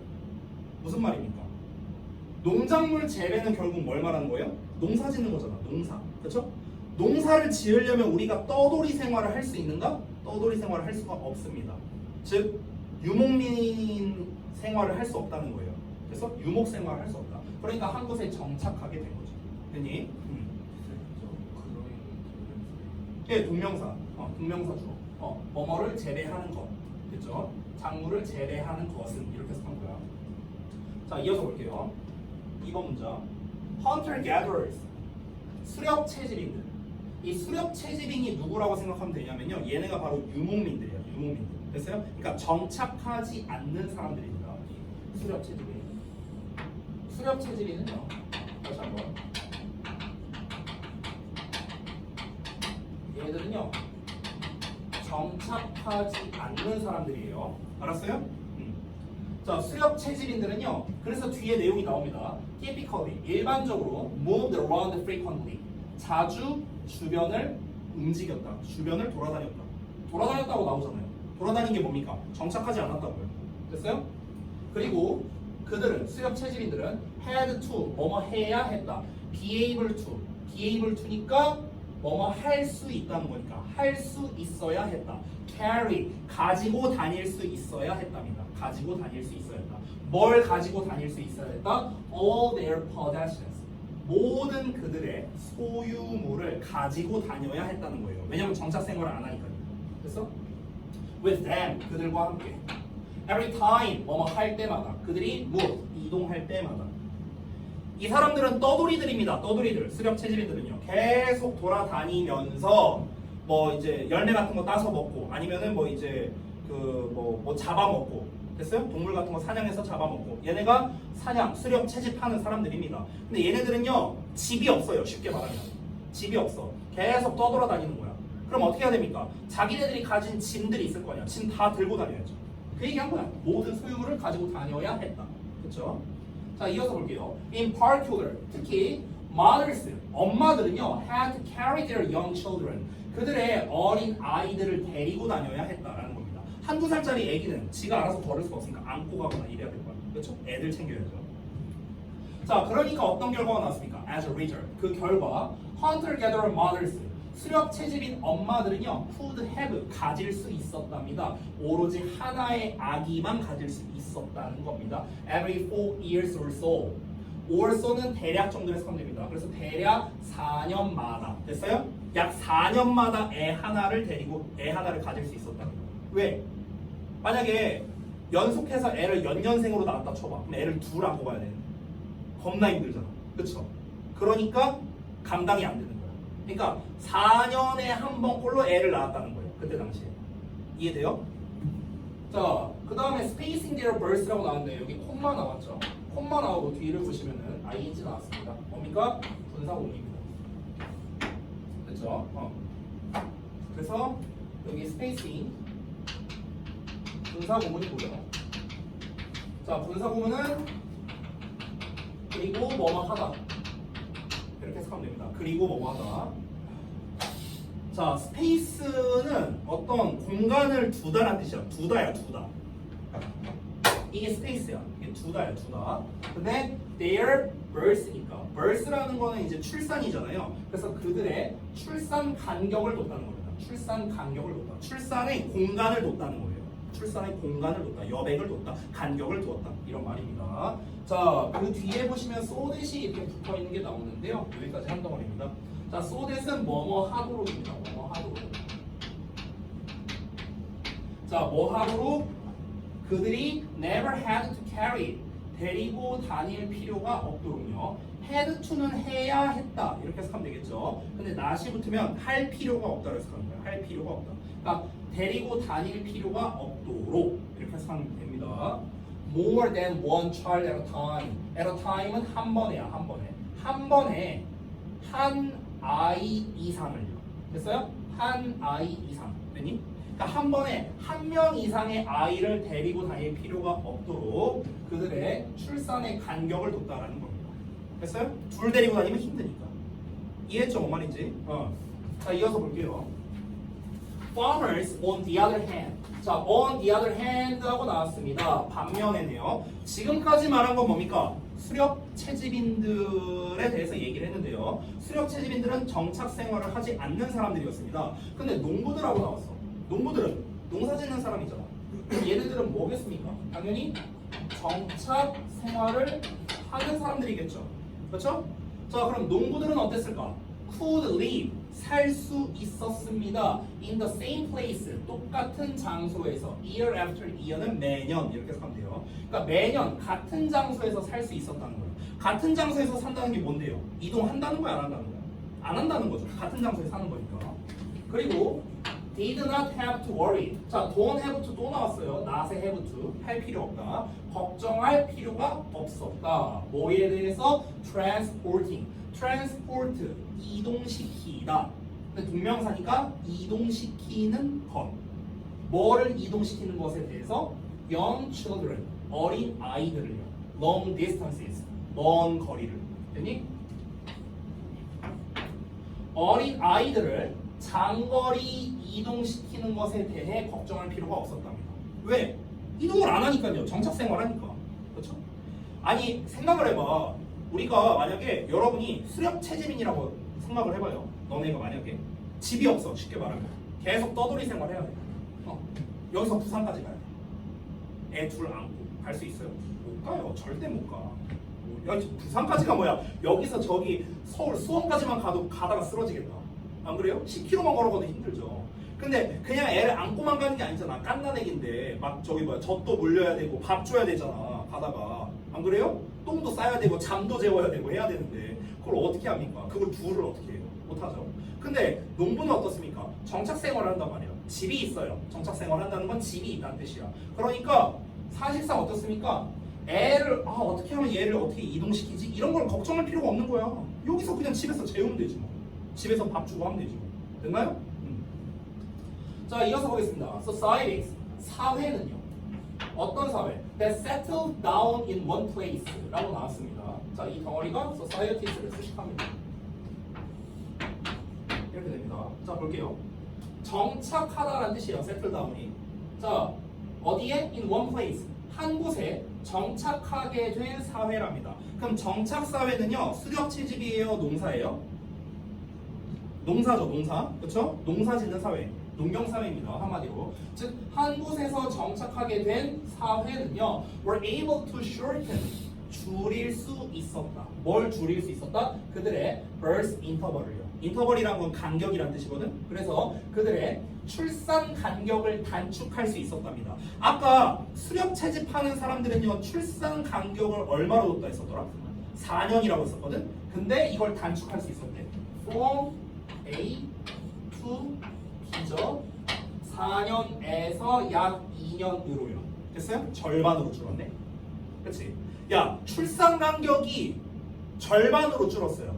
무슨 말입니까? 농작물 재배는 결국 뭘 말하는 거예요? 농사 짓는 거잖아. 농사. 그렇죠? 농사를 지으려면 우리가 떠돌이 생활을 할 수 있는가? 떠돌이 생활을 할 수가 없습니다. 즉 유목민 생활을 할 수 없다는 거예요. 그래서 유목 생활을 할 수 없다. 그러니까 한 곳에 정착하게 된 거죠. 됐니? 예, 동명사. 동명사 주어. 뭐뭐를 재배하는 것. 됐죠? 작물을 재배하는 것은 이렇게 해석한 거야. 자, 이어서 볼게요. 2번 문장. Hunter gatherers. 수렵 채집인들. 이 수렵 채집인이 누구라고 생각하면 되냐면요. 얘네가 바로 유목민들이에요. 유목민들. 됐어요? 그러니까 정착하지 않는 사람들입니다. 수렵 채집인. 수렵 채집인은요. 다시 한번. 얘네들은요. 정착하지 않는 사람들이에요. 알았어요? 자, 수렵 채집인들은요. 그래서 뒤에 내용이 나옵니다. Typically, 일반적으로 moved around frequently. 자주 주변을 움직였다. 주변을 돌아다녔다. 돌아다녔다고 나오잖아요. 돌아다닌 게 뭡니까? 정착하지 않았다고요. 됐어요? 그리고 그들은, 수렵 채집인들은 had to, 뭐뭐 해야 했다. be able to니까 뭐뭐 할 수 있다는 거니까 할 수 있어야 했다. carry, 가지고 다닐 수 있어야 했답니다. 가지고 다닐 수 있어야 했다. 뭘 가지고 다닐 수 있어야 했다? all their possessions. 모든 그들의 소유물을 가지고 다녀야 했다는 거예요. 왜냐면 정착 생활을 안 하니까요. 그래서 with them, 그들과 함께. every time, 뭐뭐 할 때마다. 그들이 move, 이동할 때마다. 이 사람들은 떠돌이들입니다. 떠돌이들, 수렵 채집인들은요. 계속 돌아다니면서 뭐 이제 열매 같은 거 따서 먹고 아니면은 뭐 이제 뭐 잡아먹고. 됐어요? 동물 같은 거 사냥해서 잡아먹고. 얘네가 사냥, 수렵, 채집하는 사람들입니다. 근데 얘네들은요 집이 없어요. 쉽게 말하면 집이 없어. 계속 떠돌아다니는 거야. 그럼 어떻게 해야 됩니까? 자기네들이 가진 짐들이 있을 거냐. 짐 다 들고 다녀야죠. 그 얘기한 거야. 모든 소유물을 가지고 다녀야 했다. 그렇죠? 자, 이어서 볼게요. In particular, 특히 mothers, 엄마들은요 had to carry their young children. 그들의 어린 아이들을 데리고 다녀야 했다라는 겁니다. 한두 살짜리 애기는 지가 알아서 걸을 수가 없으니까 안고 가거나 이래야 될 거야. 그렇죠? 애들 챙겨야죠. 자, 그러니까 어떤 결과가 나왔습니까? As a result, 그 결과 hunter-gatherer mothers, 수렵 채집인 엄마들은요 could have, 가질 수 있었답니다. 오로지 하나의 아기만 가질 수 있었다는 겁니다. Every 4 years or so. orso는 대략 정도 해석하면 됩니다. 그래서 대략 4년마다 됐어요? 약 4년마다 애 하나를 데리고 애 하나를 가질 수 있었다는 거예요. 왜? 만약에 연속해서 애를 연년생으로 낳았다 쳐봐. 그럼 애를 둘 안고 가야 되는데 겁나 힘들잖아. 그쵸? 그러니까 감당이 안 되는 거야. 그러니까 4년에 한 번꼴로 애를 낳았다는 거예요. 그때 당시에. 이해돼요? 자, 그 다음에 spacing their births라고 나왔는데 여기 콤마 나왔죠. 콤마 나오고 뒤를 보시면은 ing 나왔습니다. 뭡니까? 분사구문입니다. 그쵸? 그래서 여기 spacing 분사구문이고요. 자, 분사구문은 그리고 뭐뭐 하다 이렇게 해석하면 됩니다. 그리고 뭐뭐 하다. 자, 스페이스는 어떤 공간을 두다라는 뜻이야. 두다야, 두다. 이게 스페이스야. 이게 두다야, 두다. 근데 their birth니까 birth라는 거는 이제 출산이잖아요. 그래서 그들의 출산 간격을 뒀다는 겁니다. 출산 간격을 뒀다. 출산의 공간을 뒀다는 거예요. 출산의 공간을 뒀다. 여백을 뒀다. 간격을 두었다. 이런 말입니다. 자, 그 뒤에 보시면 so that이 이렇게 붙어 있는 게 나오는데요. 여기까지 한 덩어리입니다. 자, so that은 뭐뭐 하도록입니다. 뭐뭐 하도록. 자, 뭐 하도록? 그들이 never had to carry. 데리고 다닐 필요가 없도록요. had to는 해야 했다. 이렇게 해석하면 되겠죠. 근데 not이 붙으면 할 필요가 없다고 해석하는 거예요. 할 필요가 없다. 그러니까 데리고 다닐 필요가 없도록 이렇게 해석하면 됩니다. More than one child at a time. At a time은 한 번에야, 한 번에. 한 번에 한 아이 이상을요. 됐어요? 한 아이 이상. 됐니? 그러니까 한 번에 한 명 이상의 아이를 데리고 다닐 필요가 없도록 그들의 출산의 간격을 뒀다라는 겁니다. 됐어요? 둘 데리고 다니면 힘드니까. 이해했죠? 뭔 말인지? 자, 이어서 볼게요. Farmers on the other hand. 자, on the other hand 하고 나왔습니다. 반면에네요. 지금까지 말한 건 뭡니까? 수렵 채집인들에 대해서 얘기를 했는데요. 수렵 채집인들은 정착 생활을 하지 않는 사람들이었습니다. 근데 농부들하고 나왔어. 농부들은 농사 짓는 사람이잖아. 얘네들은 뭐겠습니까? 당연히 정착 생활을 하는 사람들이겠죠. 그렇죠? 자, 그럼 농부들은 어땠을까? Could live, 살 수 있었습니다. In the same place, 똑같은 장소에서. Year after year는 매년 이렇게 하면 돼요. 그러니까 매년 같은 장소에서 살 수 있었다는 거예요. 같은 장소에서 산다는 게 뭔데요? 이동한다는 거야, 안 한다는 거야? 안 한다는 거죠. 같은 장소에 사는 거니까. 그리고 did not have to worry. 자, don't have to 또 나왔어요. not에 have to. 할 필요 없다. 걱정할 필요가 없었다. 뭐에 대해서? transporting. transport. 이동시키다. 근데 동명사니까 이동시키는 것. 뭐를 이동시키는 것에 대해서? young children. 어린 아이들을요. long distances. 먼 거리를. 됐니? 어린 아이들을 장거리 이동시키는 것에 대해 걱정할 필요가 없었답니다. 왜? 이동을 안 하니까요. 정착 생활하니까. 그렇죠? 아니, 생각을 해봐. 우리가 만약에 여러분이 수렵 채집인이라고 생각을 해봐요. 너네가 만약에 집이 없어. 쉽게 말하면. 계속 떠돌이 생활해야 돼. 여기서 부산까지 가야 돼. 애 둘 안고 갈 수 있어요? 못 가요. 절대 못 가. 야, 부산까지가 뭐야? 여기서 저기 서울 수원까지만 가다가 쓰러지겠다. 안 그래요? 10km만 걸어가도 힘들죠. 근데 그냥 애를 안고만 가는 게 아니잖아. 깐난애기인데 막 저기 뭐야 젖도 물려야 되고 밥 줘야 되잖아. 가다가 안 그래요? 똥도 싸야 되고 잠도 재워야 되고 해야 되는데 그걸 어떻게 합니까? 그걸 둘을 어떻게 해요? 못하죠. 근데 농부는 어떻습니까? 정착 생활을 한단 말이에요. 집이 있어요. 정착 생활을 한다는 건 집이 있다는 뜻이야. 그러니까 사실상 어떻습니까? 애를 어떻게 하면 얘를 어떻게 이동시키지? 이런 걸 걱정할 필요가 없는 거야. 여기서 그냥 집에서 재우면 되지 뭐. 집에서 밥 주고 하면 되지 뭐. 됐나요? 자, 이어서 보겠습니다. Societies, 사회는요. 어떤 사회? That settled down in one place 라고 나왔습니다. 자, 이 덩어리가 societies를 수식합니다. 이렇게 됩니다. 자, 볼게요. 정착하다라는 뜻이에요. settle down이. 자, 어디에? in one place. 한 곳에 정착하게 된 사회랍니다. 그럼 정착 사회는요. 수렵 채집이에요? 농사예요? 농사죠, 농사. 그렇죠? 농사 짓는 사회. 농경 사회입니다. 한마디로. 즉, 한 곳에서 정착하게 된 사회는요. were able to shorten. 줄일 수 있었다. 뭘 줄일 수 있었다? 그들의 birth interval을요. 인터벌이란 건 간격이란 뜻이거든. 그래서 그들의 출산 간격을 단축할 수 있었답니다. 아까 수렵 채집하는 사람들은요 출산 간격을 얼마로 뒀다 했었더라? 4년이라고 했었거든. 근데 이걸 단축할 수 있었대. From A to B죠. 4년에서 약 2년으로요. 됐어요? 절반으로 줄었네. 그치? 야, 출산 간격이 절반으로 줄었어요.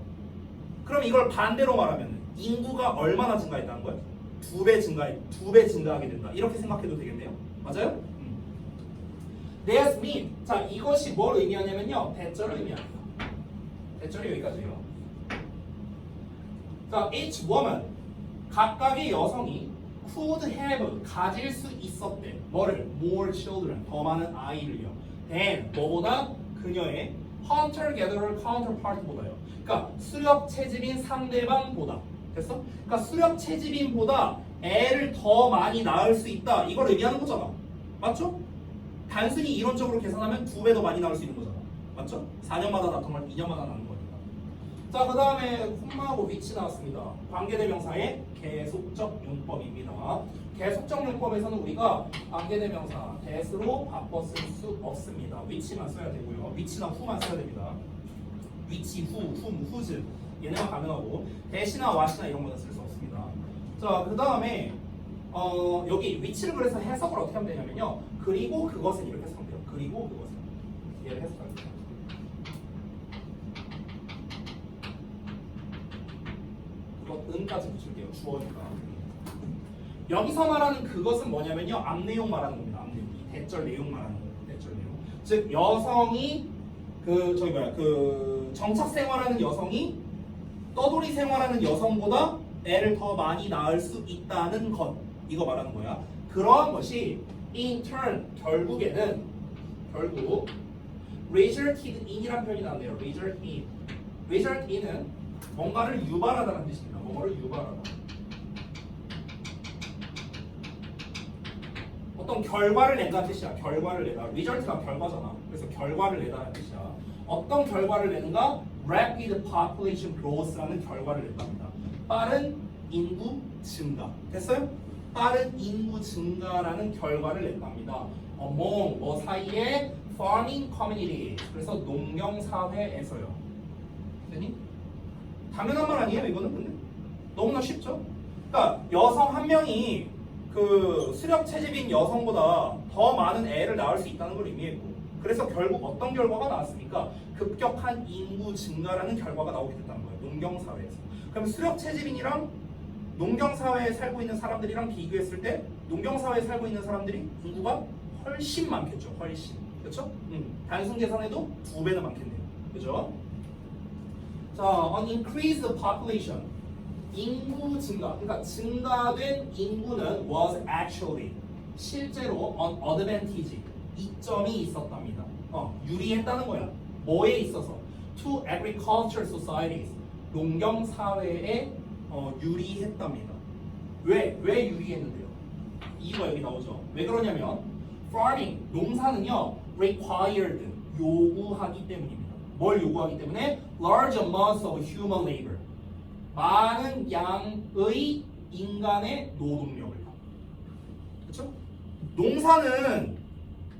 그럼 이걸 반대로 말하면 인구가 얼마나 증가했다는 거야? 두 배 증가하게 된다. 이렇게 생각해도 되겠네요. 맞아요? This mean. 자, 이것이 뭘 의미하냐면요. 대절을 의미합니다. 대절이 여기까지예요. 자, each woman. 각각의 여성이 could have. 가질 수 있었대. 뭐를? More children. 더 많은 아이를요. than. 뭐보다? 그녀의 hunter-gatherer counterpart보다요. 그러니까 수렵 채집인 상대방보다. 됐어? 그러니까 수렵 채집인보다 애를 더 많이 낳을 수 있다. 이걸 의미하는 거잖아. 맞죠? 단순히 이론적으로 계산하면 2배 더 많이 낳을 수 있는 거잖아. 맞죠? 4년마다 낳던 걸 2년마다 낳는 거니까. 자, 그 다음에 콤마하고 위치 나왔습니다. 관계대명사의 계속적 용법입니다. 계속적 용법에서는 우리가 관계대명사 that으로 바꿔 쓸 수 없습니다. 위치만 써야 되고요. 위치나 who만 써야 됩니다. 위치, who, whom, whose 얘네가 가능하고 that이나 what이나 이런 거는 쓸 수 없습니다. 자, 그 다음에 여기 위치를 그래서 해석을 어떻게 하면 되냐면요. 그리고 그것은 이렇게 해석하면 돼요. 그리고 그것은 얘를 해석하면 돼요. 은까지 붙일게요. 주어니까. 여기서 말하는 그것은 뭐냐면요. 앞 내용 말하는 겁니다. 앞 내용. 이 대절 내용 말하는 거예요. 대절 내용. 즉 여성이 정착 생활하는 여성이 떠돌이 생활하는 여성보다 애를 더 많이 낳을 수 있다는 것. 이거 말하는 거야. 그러한 것이 in turn 결국 resulted in이라는 표현이 나왔네요. result in은 뭔가를 유발하다는 뜻입니다. 뭔가를 유발하다. 어떤 결과를 낸다는 뜻이야. 결과를 내다. result가 결과잖아. 그래서 결과를 내다는 뜻이야. 어떤 결과를 내는가? rapid population growth라는 결과를 낸답니다. 빠른 인구 증가. 됐어요? 빠른 인구 증가라는 결과를 낸답니다. among 뭐 사이에 farming community. 그래서 농경 사회에서요. 되니? 당연한 말 아니에요, 이거는 근데? 너무나 쉽죠? 그러니까 여성 한 명이 그 수렵 채집인 여성보다 더 많은 애를 낳을 수 있다는 걸 의미했고, 그래서 결국 어떤 결과가 나왔습니까? 급격한 인구 증가라는 결과가 나오게 됐다는 거예요. 농경 사회에서. 그럼 수렵 채집인이랑 농경 사회에 살고 있는 사람들이랑 비교했을 때 농경 사회에 살고 있는 사람들이 인구가 훨씬 많겠죠. 훨씬. 그렇죠? 단순 계산해도 2배는 많겠네요. 그죠? 자, on increased population. 인구 증가. 그러니까 증가된 인구는 was actually 실제로 on advantage. 이점이 있었답니다. 유리했다는 거야. 뭐에 있어서? To agricultural societies. 농경 사회에 유리했답니다. 왜 유리했는데요? 이유가 여기 나오죠. 왜 그러냐면 farming 농사는요 required 요구하기 때문입니다. 뭘 요구하기 때문에? large amounts of human labor 많은 양의 인간의 노동력을. 그렇죠? 농사는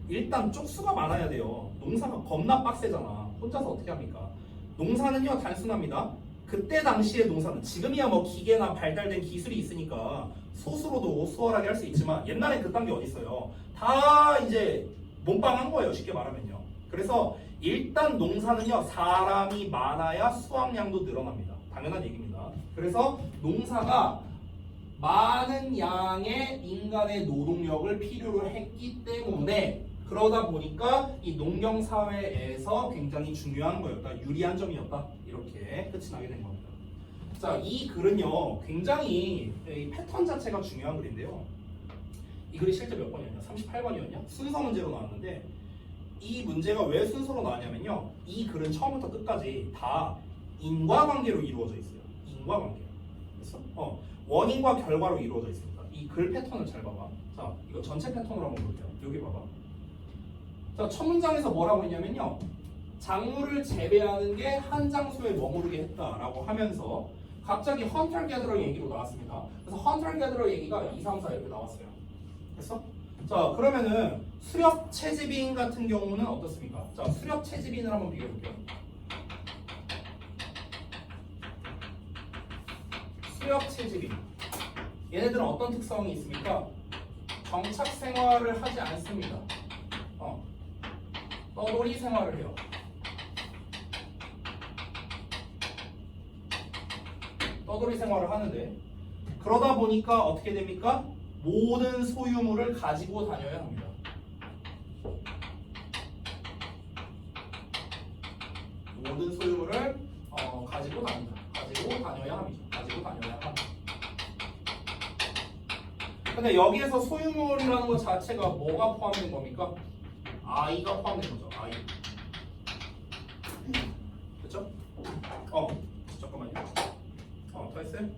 일단 쪽수가 많아야 돼요. 농사가 겁나 빡세잖아. 혼자서 어떻게 합니까? 농사는요 단순합니다. 그때 당시의 농사는 지금이야 뭐 기계나 발달된 기술이 있으니까 소수로도 수월하게 할 수 있지만 옛날엔 그딴 게 어디 있어요. 다 이제 몸빵한 거예요. 쉽게 말하면요. 그래서 일단 농사는요 사람이 많아야 수확량도 늘어납니다. 당연한 얘기입니다. 그래서 농사가 많은 양의 인간의 노동력을 필요로 했기 때문에 그러다 보니까 이 농경 사회에서 굉장히 중요한 거였다. 유리한 점이었다. 이렇게 끝이 나게 된 겁니다. 자, 이 글은요 굉장히 이 패턴 자체가 중요한 글인데요. 이 글이 실제 몇 번이었냐? 38번이었냐? 순서 문제로 나왔는데 이 문제가 왜 순서로 나왔냐면요. 이 글은 처음부터 끝까지 다 인과관계로 이루어져 있어요. 인과관계. 그래서 원인과 결과로 이루어져 있습니다. 이 글 패턴을 잘 봐봐. 자, 이거 전체 패턴으로 한번 볼게요. 여기 봐봐. 자, 첫 문장에서 뭐라고 했냐면요. 작물을 재배하는 게 한 장소에 머무르게 했다라고 하면서 갑자기 헌터 게더러 얘기로 나왔습니다. 그래서 헌터 게더러 얘기가 2, 3, 4 이렇게 나왔어요. 됐어? 자, 그러면은 수렵 채집인 같은 경우는 어떻습니까? 자, 수렵 채집인을 한번 비교해 볼게요. 수렵 채집인. 얘네들은 어떤 특성이 있습니까? 정착 생활을 하지 않습니다. 떠돌이 생활을 해요. 떠돌이 생활을 하는데 그러다 보니까 어떻게 됩니까? 모든 소유물을 가지고 다녀야 합니다. 모든 소유물을 가지고 다닌다. 가지고 다녀야 합니다. 가지고 다녀야 합니다. 근데 여기에서 소유물이라는 것 자체가 뭐가 포함된 겁니까? 아이가 포함된 거죠. 아이. 그렇죠? 잠깐만요. 더 했어요?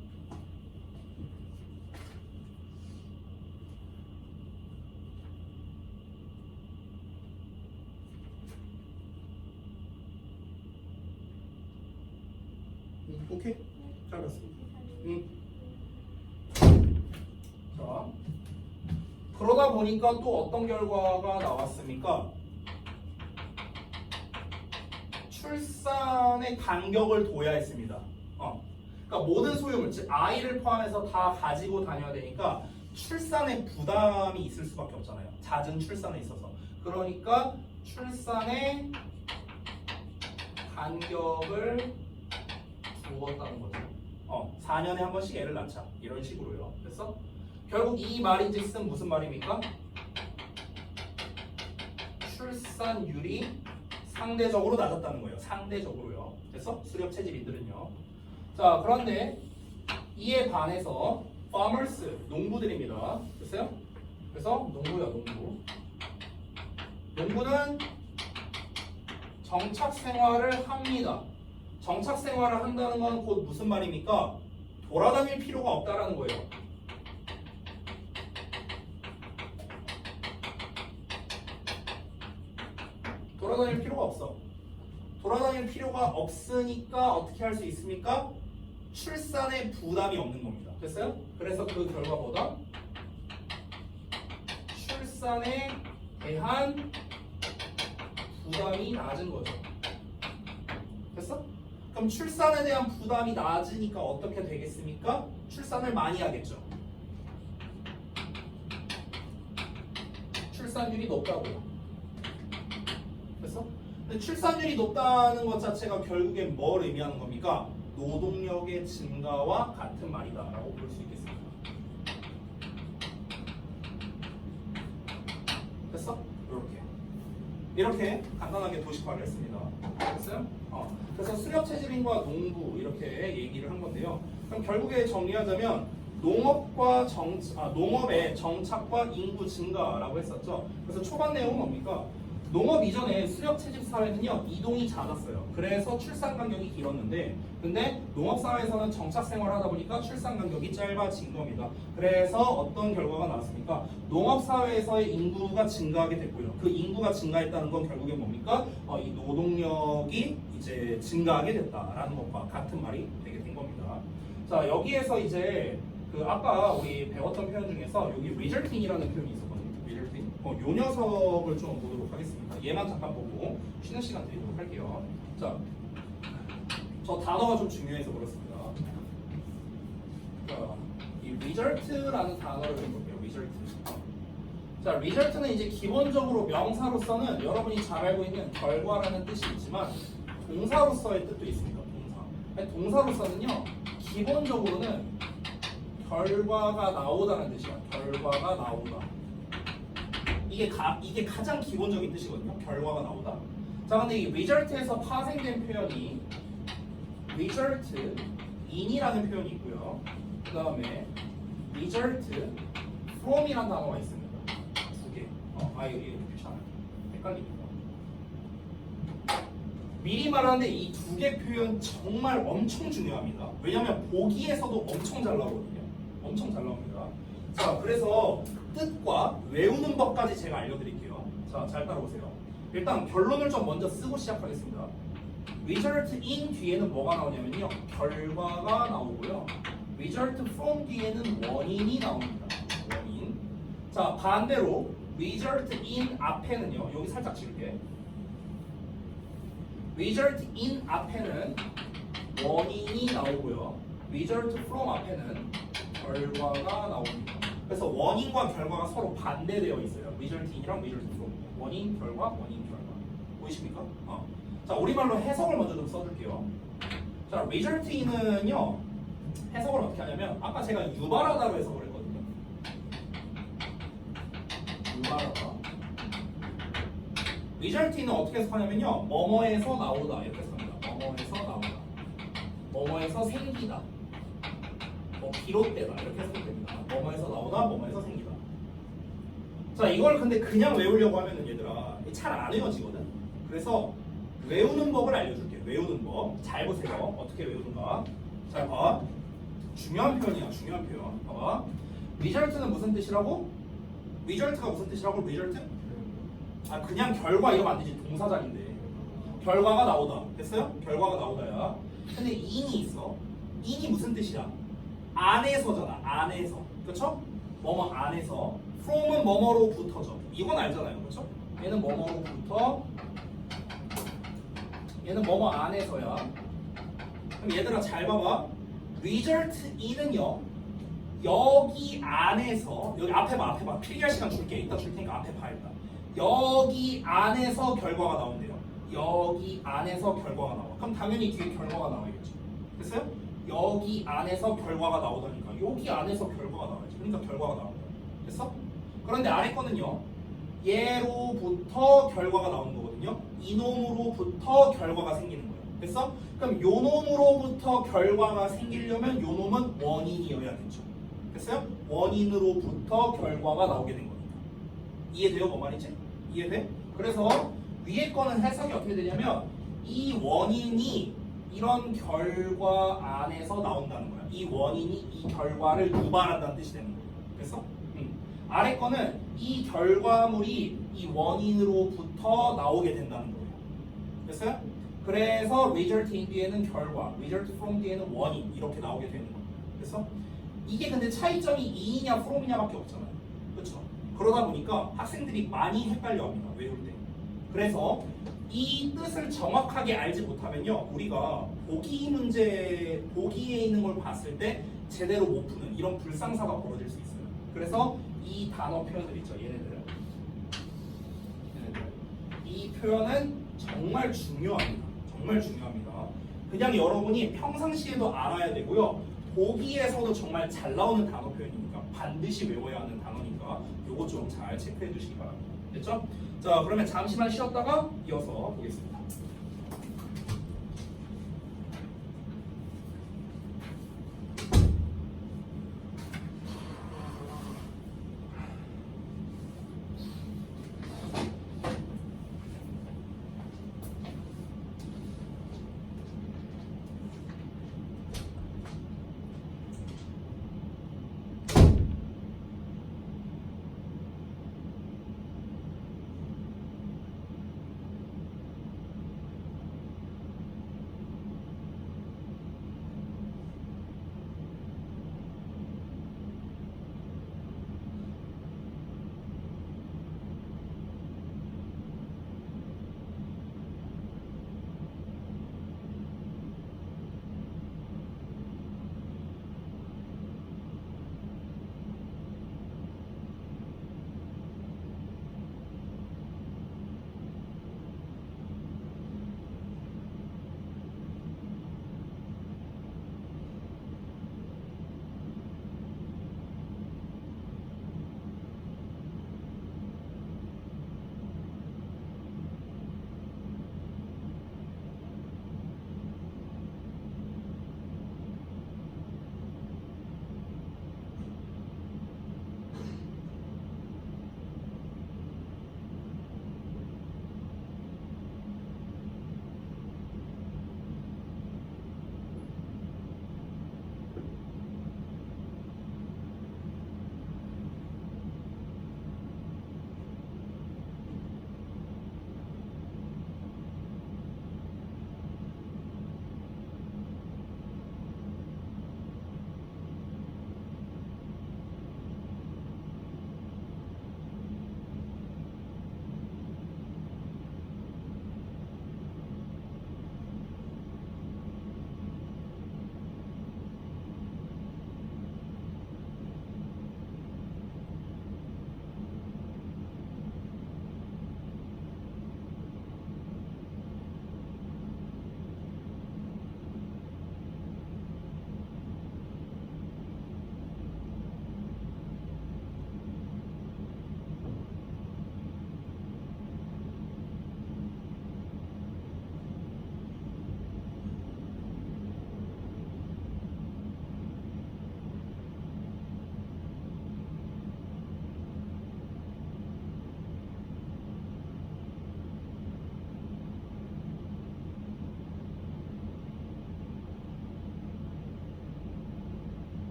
오케이. 잘 봤습니다. 자, 그러다 보니까 또 어떤 결과가 나왔습니까? 출산의 간격을 둬야 했습니다. 그러니까 모든 소유물, 즉 아이를 포함해서 다 가지고 다녀야 되니까 출산에 부담이 있을 수밖에 없잖아요. 잦은 출산에 있어서. 그러니까 출산의 간격을 두었다는 거죠. 4년에 한 번씩 애를 낳자. 이런 식으로요. 됐어? 결국 이 말인즉슨 무슨 말입니까? 출산율이 상대적으로 낮았다는 거예요. 상대적으로요. 됐어? 수렵 채집인들은요. 자, 그런데 이에 반해서 farmers, 농부들입니다. 됐어요? 그래서 농부야, 농부. 농부는 정착 생활을 합니다. 정착 생활을 한다는 건 곧 무슨 말입니까? 돌아다닐 필요가 없다라는 거예요. 돌아다닐 필요가 없어. 돌아다닐 필요가 없으니까 어떻게 할 수 있습니까? 출산에 부담이 없는 겁니다. 됐어요? 그래서 그 결과보다 출산에 대한 부담이 낮은 거죠. 됐어? 그럼 출산에 대한 부담이 낮으니까 어떻게 되겠습니까? 출산을 많이 하겠죠. 출산율이 높다고요. 됐어? 근데 출산율이 높다는 것 자체가 결국엔 뭘 의미하는 겁니까? 노동력의 증가와 같은 말이다라고 볼 수 있겠습니다. 됐어? 이렇게 간단하게 도식화를 했습니다. 됐어요? 그래서 수렵 채집인과 농부 이렇게 얘기를 한 건데요. 그럼 결국에 정리하자면 농업의 정착과 인구 증가라고 했었죠. 그래서 초반 내용은 뭡니까? 농업 이전에 수렵 채집 사회는요 이동이 잦았어요. 그래서 출산 간격이 길었는데, 근데 농업 사회에서는 정착 생활하다 보니까 출산 간격이 짧아진 겁니다. 그래서 어떤 결과가 나왔습니까? 농업 사회에서의 인구가 증가하게 됐고요. 그 인구가 증가했다는 건 결국엔 뭡니까? 이 노동력이 이제 증가하게 됐다라는 것과 같은 말이 되게 된 겁니다. 자, 여기에서 이제 그 아까 우리 배웠던 표현 중에서 여기 resulting이라는 표현이 있었거든요. resulting. 요 녀석을 좀 보도록 하겠습니다. 얘만 잠깐 보고 쉬는 시간 드리도록 할게요. 자, 저 단어가 좀 중요해서 그렇습니다. 자, 이 result라는 단어를 좀 볼게요. result. 자, result는 이제 기본적으로 명사로서는 여러분이 잘 알고 있는 결과라는 뜻이 있지만 동사로서의 뜻도 있습니다. 동사. 동사로서는요, 기본적으로는 결과가 나오다는 뜻이야. 결과가 나오다. 이게 가장 기본적인 뜻이거든요. 결과가 나오다. 자, 근데 이 result에서 파생된 표현이 result in이라는 표현이 있고요. 그 다음에 result from이라는 단어가 있습니다. 두 개. 이게 귀찮아요. 헷갈립니다. 미리 말하는데 이 두 개 표현 정말 엄청 중요합니다. 왜냐하면 보기에서도 엄청 잘 나오거든요. 엄청 잘 나옵니다. 자, 그래서 뜻과 외우는 법까지 제가 알려드릴게요. 자, 잘 따라오세요. 일단 결론을 좀 먼저 쓰고 시작하겠습니다. result in 뒤에는 뭐가 나오냐면요. 결과가 나오고요. result from 뒤에는 원인이 나옵니다. 원인. 자, 반대로 result in 앞에는요. 여기 살짝 지울게. result in 앞에는 원인이 나오고요. result from 앞에는 결과가 나옵니다. 그래서 원인과 결과가 서로 반대되어 있어요. result in이랑 result from. 원인, 결과, 원인, 결과. 보이십니까? 자, 우리말로 해석을 먼저 좀 써줄게요. 자, result in은요. 해석을 어떻게 하냐면 아까 제가 유발하다로 해석을 했거든요. 유발하다. result in은 어떻게 해석하냐면요. 뭐뭐에서 나오다 이렇게 해석합니다. 뭐뭐에서 나오다. 뭐뭐에서 생기다. 뭐 비롯되다 이렇게 해석됩니다. 뭐뭐에서 나오다, 뭐뭐에서 생기다. 자, 이걸 근데 그냥 외우려고 하면은 얘들아 잘 안 외워지거든. 그래서 외우는 법을 알려줄게. 외우는 법. 잘 보세요. 어떻게 외우는가. 자, 봐. 중요한 표현이야. 중요한 표현. 봐봐. result는 무슨 뜻이라고? result가 무슨 뜻이라고? result? 아, 그냥 결과 이러면 안 되지. 동사장인데. 결과가 나오다. 됐어요? 결과가 나오다야. 근데 in이 있어. in이 무슨 뜻이야? 안에서잖아. 안에서. 그렇죠? 뭐뭐 안에서. from은 뭐뭐로부터죠. 이건 알잖아요. 그렇죠? 얘는 뭐뭐로부터. 얘는 뭐뭐 안에서야. 그럼 얘들아 잘 봐봐. result in은요. 여기 안에서 여기 앞에 봐. 앞에 봐. 필기할 시간 줄게. 이따 줄 테니까 앞에 봐 일단. 여기 안에서 결과가 나온대요. 여기 안에서 결과가 나와. 그럼 당연히 뒤에 결과가 나와야겠죠. 됐어요? 여기 안에서 결과가 나오다니까 여기 안에서 결과가 나와야지. 그러니까 결과가 나온다. 됐어? 그런데 아래 거는요. 얘로부터 결과가 나오는 거거든요. 이놈으로부터 결과가 생기는 거예요. 됐어? 그럼 요 놈으로부터 결과가 생기려면 요 놈은 원인이어야겠죠. 됐어요? 원인으로부터 결과가 나오게 된 거니까. 이해돼요? 뭔 말인지? 이해돼? 그래서 위에 거는 해석이 어떻게 되냐면 이 원인이 이런 결과 안에서 나온다는 거야. 이 원인이 이 결과를 유발한다는 뜻이 되는 거예요. 됐어? 아래 거는 이 결과물이 이 원인으로부터 나오게 된다는 거예요. 됐어요? 그래서 result in 뒤에는 결과, result from 뒤에는 원인 이렇게 나오게 되는 거예요. 됐어? 이게 근데 차이점이 in이냐 from이냐밖에 없잖아요. 그렇죠? 그러다 보니까 학생들이 많이 헷갈려합니다. 외울 때. 그래서 이 뜻을 정확하게 알지 못하면요, 우리가 보기 문제, 보기에 있는 걸 봤을 때 제대로 못 푸는 이런 불상사가 벌어질 수 있어요. 그래서 이 단어 표현들 있죠, 얘네들. 이 표현은 정말 중요합니다. 정말 중요합니다. 그냥 여러분이 평상시에도 알아야 되고요. 보기에서도 정말 잘 나오는 단어 표현이니까 반드시 외워야 하는 단어니까 요거 좀 잘 체크해 주시기 바랍니다. 됐죠? 자, 그러면 잠시만 쉬었다가 이어서 보겠습니다.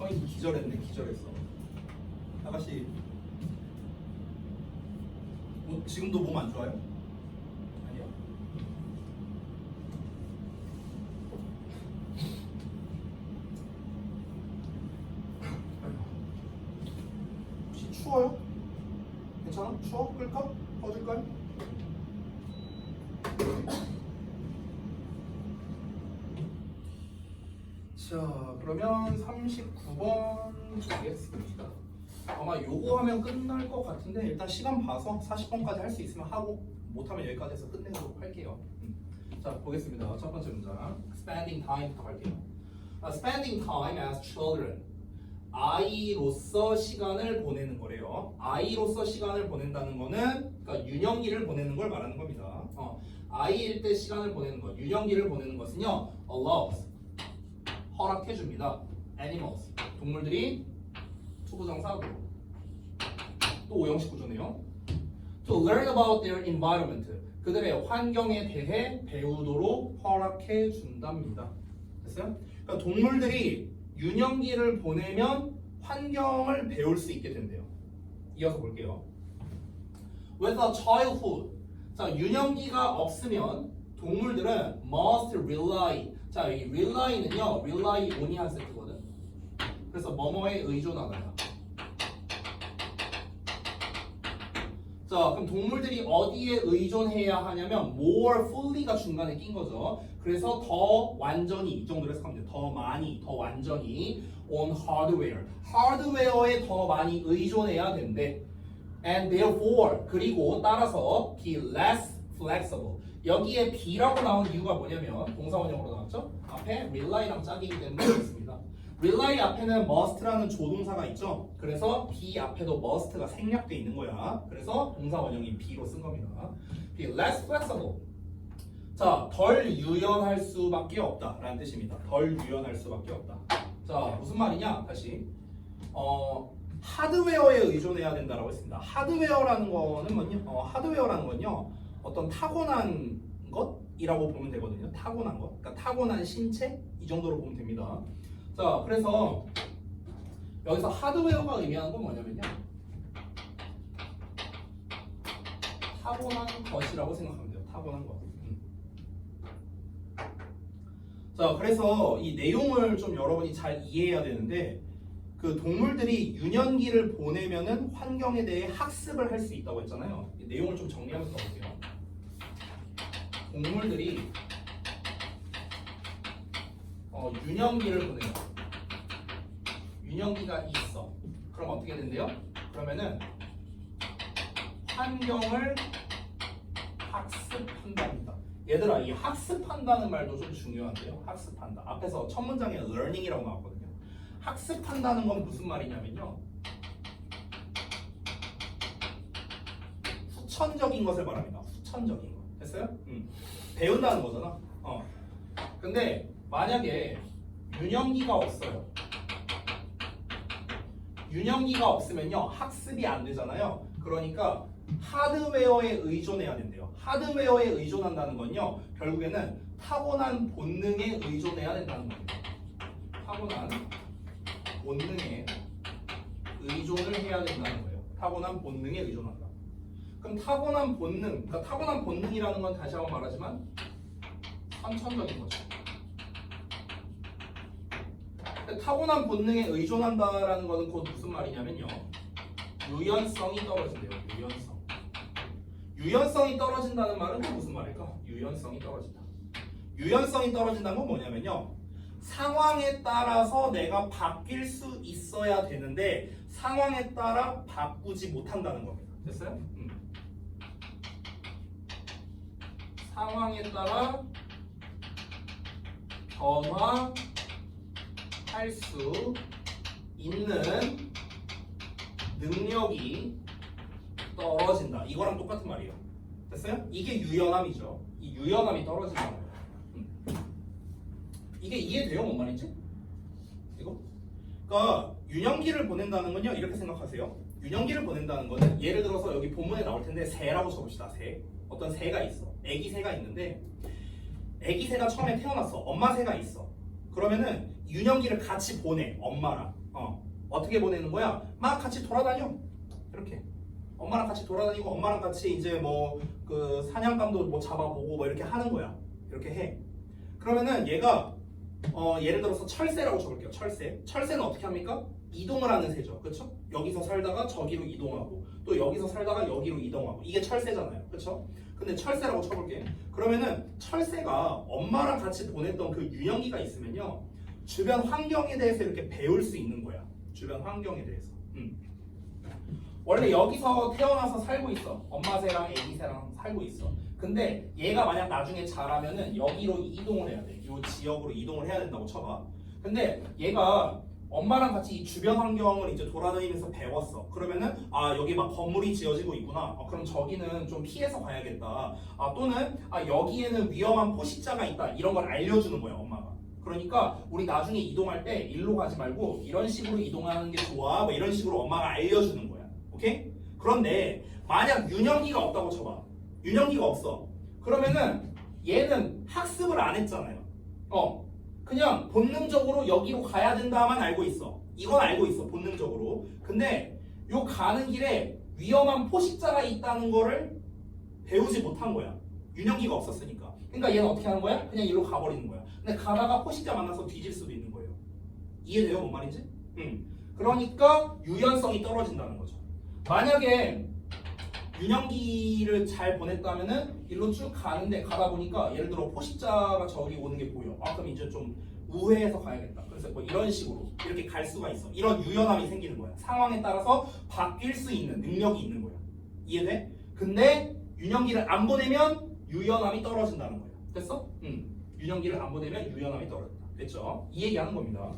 성이 기절했네. 기절했어. 아가씨 지금도 몸 안 좋아요? 아니요. 혹시 추워요? 괜찮아? 추워? 끌까? 꺼줄까요? 자, 그러면 39번 보겠습니다. 아마 요거 하면 끝날 것 같은데 일단 시간 봐서 40번까지 할 수 있으면 하고 못하면 여기까지 해서 끝내도록 할게요. 자, 보겠습니다. 첫 번째 문장 spending time부터 갈게요. Spending time as children. 아이로서 시간을 보내는 거래요. 아이로서 시간을 보낸다는 거는 그러니까 유년기를 보내는 걸 말하는 겁니다. 아이일 때 시간을 보내는 것, 유년기를 보내는 것은요, allows 허락해 줍니다. animals 동물들이 투부정사 또 오형식 구조네요. To learn about their environment 그들의 환경에 대해 배우도록 허락해 준답니다. 됐어요? 그러니까 동물들이 유년기를 보내면 환경을 배울 수 있게 된대요. 이어서 볼게요. With a childhood 자, 유년기가 없으면 동물들은 must rely 자, 이 rely는요, rely on이 한 세트거든. 그래서 뭐뭐에 의존하다. 자, 그럼 동물들이 어디에 의존해야 하냐면 more fully가 중간에 낀 거죠. 그래서 더 완전히 이 정도로 해석하면 돼요. 더 많이, 더 완전히 on hardware. 하드웨어에 더 많이 의존해야 된대. And therefore 그리고 따라서 be less flexible. 여기에 be라고 나온 이유가 뭐냐면 동사원형으로 나왔죠? 앞에 rely랑 짝이기 때문에 그렇습니다. rely 앞에는 must라는 조동사가 있죠. 그래서 be 앞에도 must가 생략돼 있는 거야. 그래서 동사원형인 be로 쓴 겁니다. be less flexible. 자, 덜 유연할 수밖에 없다라는 뜻입니다. 덜 유연할 수밖에 없다. 자, 무슨 말이냐? 다시 하드웨어에 의존해야 된다라고 했습니다. 하드웨어라는 건요, 어떤 타고난 것이라고 보면 되거든요. 타고난 것, 그러니까 타고난 신체 이 정도로 보면 됩니다. 자, 그래서 여기서 하드웨어가 의미하는 건 뭐냐면요, 타고난 것이라고 생각하면 돼요. 타고난 것. 자, 그래서 이 내용을 좀 여러분이 잘 이해해야 되는데, 그 동물들이 유년기를 보내면은 환경에 대해 학습을 할 수 있다고 했잖아요. 이 내용을 좀 정리하면서 볼게요. 동물들이 유년기를 보내요. 유년기가 있어. 그럼 어떻게 된대요? 그러면은 환경을 학습한답니다. 얘들아, 이 학습한다는 말도 좀 중요한데요. 학습한다. 앞에서 첫 문장에 learning이라고 나왔거든요. 학습한다는 건 무슨 말이냐면요, 후천적인 것을 말합니다. 후천적인 것. 됐어요? 배운다는 거잖아. 근데 만약에 유년기가 없어요. 유년기가 없으면요, 학습이 안 되잖아요. 그러니까 하드웨어에 의존해야 된대요. 하드웨어에 의존한다는 건요, 결국에는 타고난 본능에 의존해야 된다는 겁니다. 타고난 본능에 의존을 해야 된다는 거예요. 타고난 본능에 의존한다. 그럼 타고난 본능, 그러니까 타고난 본능이라는 건 다시 한번 말하지만 선천적인 거죠. 타고난 본능에 의존한다라는 것은 곧 무슨 말이냐면요, 유연성이 떨어진대요. 유연성. 유연성이 떨어진다는 말은 또 무슨 말일까? 유연성이 떨어진다. 유연성이 떨어진다는 건 뭐냐면요, 상황에 따라서 내가 바뀔 수 있어야 되는데 상황에 따라 바꾸지 못한다는 겁니다. 됐어요? 상황에 따라 변화할 수 있는 능력이 떨어진다. 이거랑 똑같은 말이에요. 됐어요? 이게 유연함이죠. 이 유연함이 떨어진다는 거예요. 이게 이해돼요? 뭔 말인지? 이거? 그러니까 유년기를 보낸다는 건요, 이렇게 생각하세요. 유년기를 보낸다는 거는 예를 들어서 여기 본문에 나올 텐데 새라고 쳐봅시다. 새. 어떤 새가 있어. 애기 새가 있는데 애기 새가 처음에 태어났어. 엄마 새가 있어. 그러면은 유년기를 같이 보내. 엄마랑. 어떻게 보내는 거야? 막 같이 돌아다녀. 이렇게. 엄마랑 같이 돌아다니고 엄마랑 같이 이제 뭐 그 사냥감도 뭐 잡아보고 뭐 이렇게 하는 거야. 이렇게 해. 그러면은 얘가 예를 들어서 철새라고 쳐볼게요. 철새. 철새는 어떻게 합니까? 이동을 하는 새죠. 그렇죠? 여기서 살다가 저기로 이동하고 또 여기서 살다가 여기로 이동하고 이게 철새잖아요. 그렇죠? 근데 철새라고 쳐볼게. 그러면은 철새가 엄마랑 같이 보냈던 그 유년기가 있으면요. 주변 환경에 대해서 이렇게 배울 수 있는 거야. 주변 환경에 대해서. 원래 여기서 태어나서 살고 있어. 엄마 새랑 애기 새랑 살고 있어. 근데 얘가 만약 나중에 자라면은 여기로 이동을 해야 돼. 이 지역으로 이동을 해야 된다고 쳐봐. 근데 얘가 엄마랑 같이 이 주변 환경을 이제 돌아다니면서 배웠어. 그러면은 여기 막 건물이 지어지고 있구나. 그럼 저기는 좀 피해서 가야겠다. 또는 여기에는 위험한 포식자가 있다. 이런 걸 알려주는 거야, 엄마가. 그러니까 우리 나중에 이동할 때 일로 가지 말고 이런 식으로 이동하는 게 좋아. 뭐 이런 식으로 엄마가 알려주는 거야. 오케이? 그런데 만약 유년기가 없다고 쳐봐. 유년기가 없어. 그러면은 얘는 학습을 안 했잖아요. 그냥 본능적으로 여기로 가야 된다만 알고 있어. 이건 알고 있어. 본능적으로. 근데 요 가는 길에 위험한 포식자가 있다는 거를 배우지 못한 거야. 유년기가 없었으니까. 그러니까 얘는 어떻게 하는 거야? 그냥 일로 가버리는 거야. 근데 가다가 포식자 만나서 뒤질 수도 있는 거예요. 이해돼요? 뭔 말인지? 그러니까 유연성이 떨어진다는 거죠. 만약에 유년기를 잘 보냈다면은 일로 쭉 가는데 가다 보니까 예를 들어 포식자가 저기 오는 게 보여. 그럼 이제 좀 우회해서 가야겠다. 그래서 뭐 이런 식으로 이렇게 갈 수가 있어. 이런 유연함이 생기는 거야. 상황에 따라서 바뀔 수 있는 능력이 있는 거야. 이해돼? 근데 유년기를 안 보내면 유연함이 떨어진다는 거야. 됐어? 유년기를 안 보내면 유연함이 떨어진다. 됐죠? 이 얘기하는 겁니다.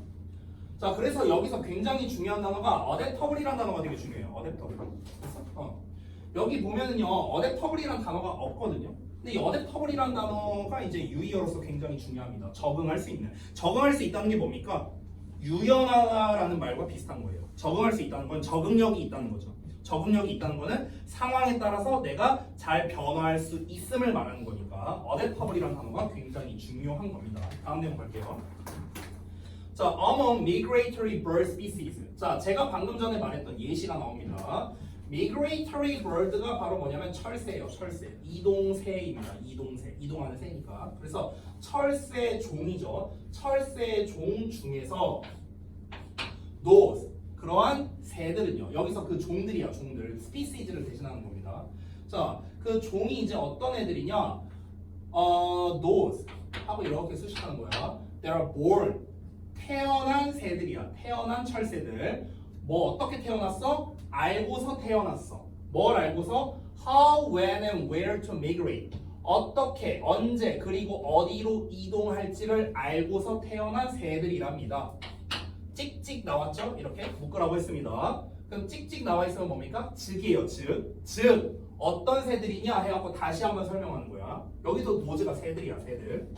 자, 그래서 여기서 굉장히 중요한 단어가 어댑터블이라는 단어가 되게 중요해요. 어댑터블. 여기 보면은요, 어댑터블이라는 단어가 없거든요. 근데 이 어댑터블이라는 단어가 이제 유의어로서 굉장히 중요합니다. 적응할 수 있는. 적응할 수 있다는 게 뭡니까? 유연하다라는 말과 비슷한 거예요. 적응할 수 있다는 건 적응력이 있다는 거죠. 적응력이 있다는 거는 상황에 따라서 내가 잘 변화할 수 있음을 말하는 거니까 어댑터블이라는 단어가 굉장히 중요한 겁니다. 다음 내용 볼게요. 자, among migratory bird species. 자, 제가 방금 전에 말했던 예시가 나옵니다. migratory bird가 바로 뭐냐면 철새예요. 철새. 이동새입니다. 이동새. 이동하는 새니까. 그래서 철새 종이죠. 철새 종 중에서 those 그러한 새들은요. 여기서 그 종들이야. 종들. species를 대신하는 겁니다. 자, 그 종이 이제 어떤 애들이냐? those 하고 이렇게 수식하는 거야. They are born. 태어난 새들이야. 태어난 철새들. 뭐 어떻게 태어났어? 알고서 태어났어. 뭘 알고서? How, when, and where to migrate. 어떻게, 언제, 그리고 어디로 이동할지를 알고서 태어난 새들이랍니다. 찍찍 나왔죠? 이렇게 묶으라고 했습니다. 그럼 찍찍 나와 있으면 뭡니까? 즉이에요. 즉. 즉 어떤 새들이냐 해갖고 다시 한번 설명하는 거야. 여기도 노즈가 새들이야. 새들.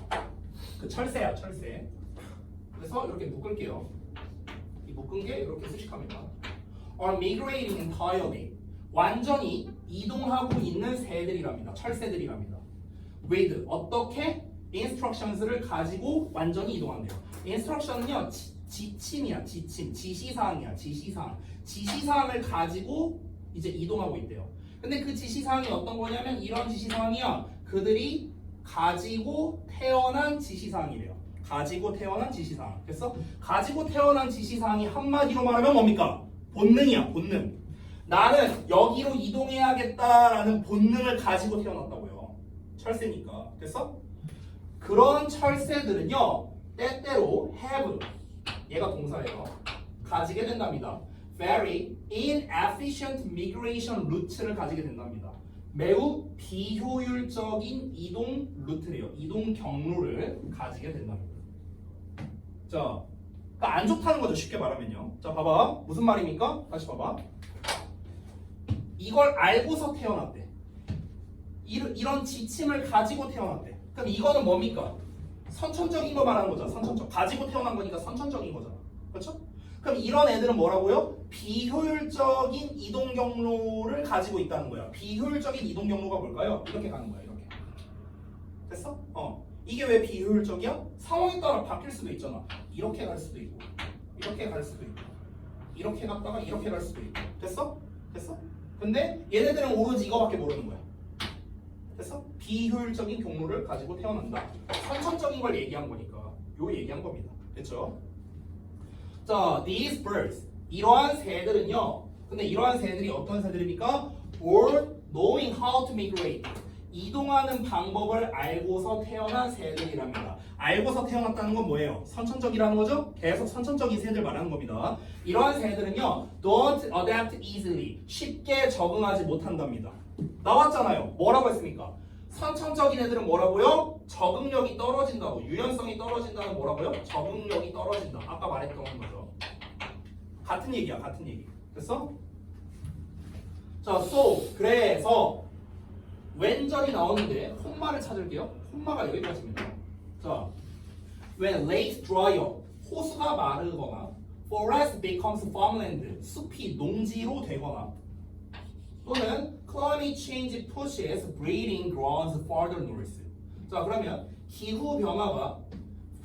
그 철새야. 철새. 그래서 이렇게 묶을게요. 이 묶은 게 이렇게 수식합니다. Are migrating entirely. 완전히 이동하고 있는 새들이랍니다. 철새들이랍니다. With 어떻게? Instructions를 가지고 완전히 이동한대요. Instruction은요 지침이야. 지침. 지시사항이야. 지시사항. 지시사항을 가지고 이제 이동하고 있대요. 근데 그 지시사항이 어떤 거냐면 이런 지시사항이야. 그들이 가지고 태어난 지시사항이래요. 가지고 태어난 지시사항. 됐어? 가지고 태어난 지시사항이 한마디로 말하면 뭡니까? 본능이야. 본능. 나는 여기로 이동해야겠다라는 본능을 가지고 태어났다고요. 철새니까. 됐어? 그런 철새들은요. 때때로 have. 얘가 동사예요. 가지게 된답니다. Very inefficient migration route를 가지게 된답니다. 매우 비효율적인 이동 루트래요. 이동 경로를 가지게 된답니다. 자, 그러니까 안 좋다는 거죠. 쉽게 말하면요. 자, 봐봐. 무슨 말입니까? 다시 봐봐. 이걸 알고서 태어났대. 이런 지침을 가지고 태어났대. 그럼 이거는 뭡니까? 선천적인 거 말하는 거잖아. 선천적. 가지고 태어난 거니까 선천적인 거잖아. 그렇죠? 그럼 이런 애들은 뭐라고요? 비효율적인 이동 경로를 가지고 있다는 거야. 비효율적인 이동 경로가 뭘까요? 이렇게 가는 거야. 이렇게. 됐어? 이게 왜 비효율적이야? 상황에 따라 바뀔 수도 있잖아. 이렇게 갈 수도 있고 이렇게 갈 수도 있고 이렇게 갔다가 이렇게 갈 수도 있고. 됐어? 됐어? 근데 얘네들은 오로지 이거밖에 모르는 거야. 됐어? 비효율적인 경로를 가지고 태어난다. 선천적인 걸 얘기한 거니까 요 얘기한 겁니다. 됐죠? 자, these birds 이러한 새들은요. 근데 이러한 새들이 어떤 새들입니까? born knowing how to migrate 이동하는 방법을 알고서 태어난 새들이랍니다. 알고서 태어났다는 건 뭐예요? 선천적이라는 거죠? 계속 선천적인 새들 말하는 겁니다. 이러한 새들은요, don't adapt easily. 쉽게 적응하지 못한답니다. 나왔잖아요. 뭐라고 했습니까? 선천적인 애들은 뭐라고요? 적응력이 떨어진다고. 유연성이 떨어진다는 뭐라고요? 적응력이 떨어진다. 아까 말했던 거죠. 같은 얘기야, 같은 얘기. 됐어? 자, so 그래서 왼절이 나오는데 홈마를 찾을게요. 홈마가 여기까지입니다. 자, when lakes dry up, 호수가 마르거나 forest becomes farmland, 숲이 농지로 되거나 또는 climate change pushes breeding grounds farther north. 자, 그러면 기후 변화가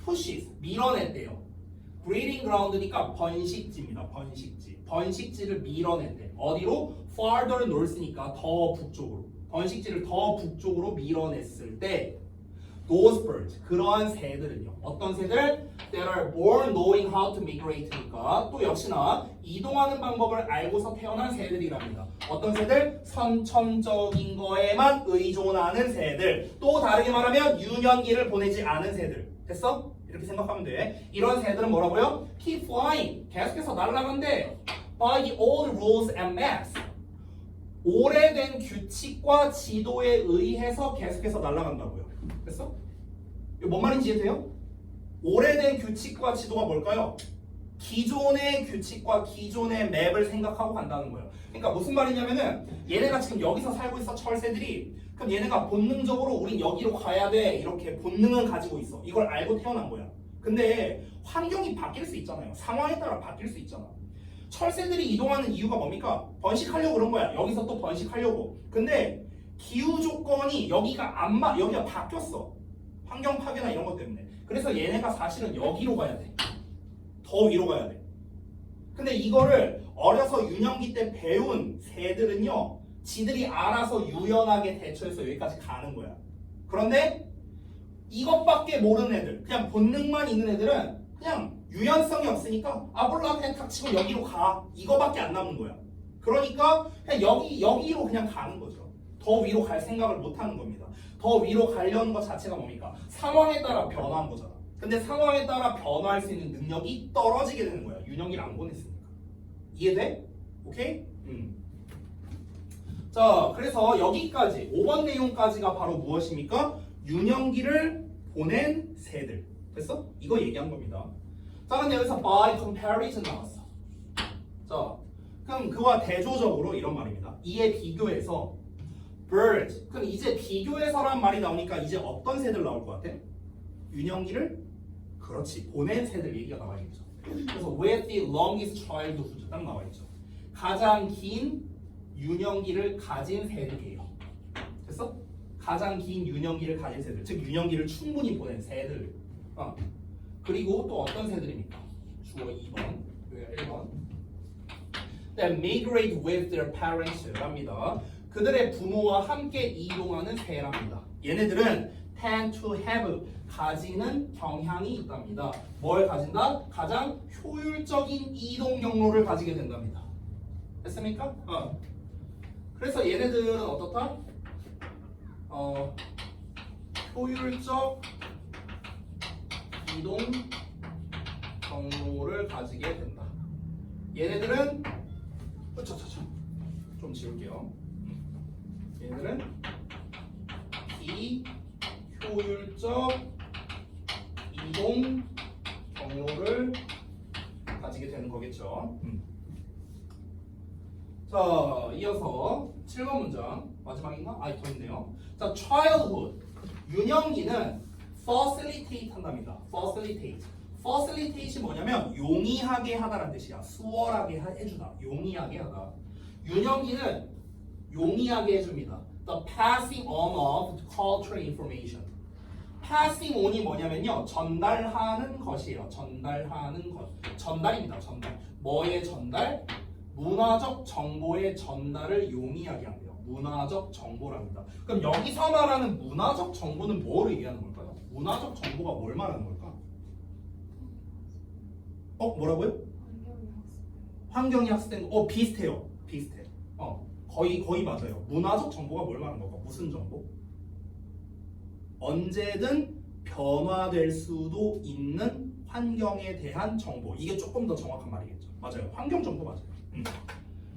pushes, 밀어낸대요. breeding ground니까 번식지입니다. 번식지. 번식지를 밀어낸대. 어디로? farther north니까 더 북쪽으로. 번식지를 더 북쪽으로 밀어냈을 때 those birds, 그러한 새들은요. 어떤 새들? That are born knowing how to migrate니까 또 역시나 이동하는 방법을 알고서 태어난 새들이랍니다. 어떤 새들? 선천적인 거에만 의존하는 새들. 또 다르게 말하면 유년기를 보내지 않은 새들. 됐어? 이렇게 생각하면 돼. 이런 새들은 뭐라고요? Keep flying. 계속해서 날아간대. By the old rules and maps. 오래된 규칙과 지도에 의해서 계속해서 날아간다고요. 됐어? 이거 뭔 말인지 이해돼요? 오래된 규칙과 지도가 뭘까요? 기존의 규칙과 기존의 맵을 생각하고 간다는 거예요. 그러니까 무슨 말이냐면은 얘네가 지금 여기서 살고 있어, 철새들이. 그럼 얘네가 본능적으로 우린 여기로 가야 돼 이렇게 본능은 가지고 있어. 이걸 알고 태어난 거야. 근데 환경이 바뀔 수 있잖아요. 상황에 따라 바뀔 수 있잖아. 철새들이 이동하는 이유가 뭡니까? 번식하려고 그런 거야. 여기서 또 번식하려고. 근데 기후 조건이 여기가 바뀌었어. 환경 파괴나 이런 것 때문에. 그래서 얘네가 사실은 여기로 가야 돼. 더 위로 가야 돼. 근데 이거를 어려서 유년기 때 배운 새들은요, 지들이 알아서 유연하게 대처해서 여기까지 가는 거야. 그런데 이것밖에 모르는 애들, 그냥 본능만 있는 애들은 그냥 유연성이 없으니까 몰라 그냥 탁 치고 여기로 가. 이거밖에 안 남은 거야. 그러니까 그냥 여기로 그냥 가는 거죠. 더 위로 갈 생각을 못 하는 겁니다. 더 위로 가려는 것 자체가 뭡니까? 상황에 따라 변화한 거잖아. 근데 상황에 따라 변화할 수 있는 능력이 떨어지게 되는 거야. 유년기를 안 보냈으니까. 이해돼? 오케이? 자, 그래서 여기까지 5번 내용까지가 바로 무엇입니까? 유년기를 보낸 새들. 됐어? 이거 얘기한 겁니다. 자, 근데 여기서 by comparison 나왔어. 자, 그럼 그와 대조적으로 이런 말입니다. 이에 비교해서 bird. 그럼 이제 비교해서란 말이 나오니까 이제 어떤 새들 나올 것 같아? 유년기를 그렇지 보낸 새들 얘기가 나와있죠. 그래서 with the longest childhood 딱 나와있죠. 가장 긴 유년기를 가진 새들이에요. 됐어? 가장 긴 유년기를 가진 새들, 즉 유년기를 충분히 보낸 새들. 그리고 또 어떤 새들입니까? 주어 2번, 1번. That migrate with their parents 랍니다. 그들의 부모와 함께 이동하는 새랍니다. 얘네들은 tend to have 가지는 경향이 있답니다. 뭘 가진다? 가장 효율적인 이동 경로를 가지게 된답니다. 됐습니까? 그래서 얘네들은 어떻다? 효율적 이동 경로를 가지게 된다. 얘네들은 좀 지울게요. 얘네들은 비효율적 이동 경로를 가지게 되는 거겠죠. 자, 이어서 7번 문장 마지막인가? 더 있네요. 자, childhood 유년기는 facilitate 한답니다. facilitate이 뭐냐면 용이하게 하다라는 뜻이야. 수월하게 해주다. 용이하게 하다. 유년기는 용이하게 해줍니다. The passing on of cultural information. passing on이 뭐냐면요. 전달하는 것이에요. 전달하는 것. 전달입니다. 전달. 뭐의 전달? 문화적 정보의 전달을 용이하게 한대요. 문화적 정보랍니다. 그럼 여기서 말하는 문화적 정보는 뭘 얘기하는 걸까요? 문화적 정보가 뭘 말하는 걸까? 뭐라고요? 환경이 학습된 거. 비슷해요. 비슷해. 거의 맞아요. 문화적 정보가 뭘 말하는 걸까? 무슨 정보? 언제든 변화될 수도 있는 환경에 대한 정보. 이게 조금 더 정확한 말이겠죠. 맞아요. 환경 정보 맞아요.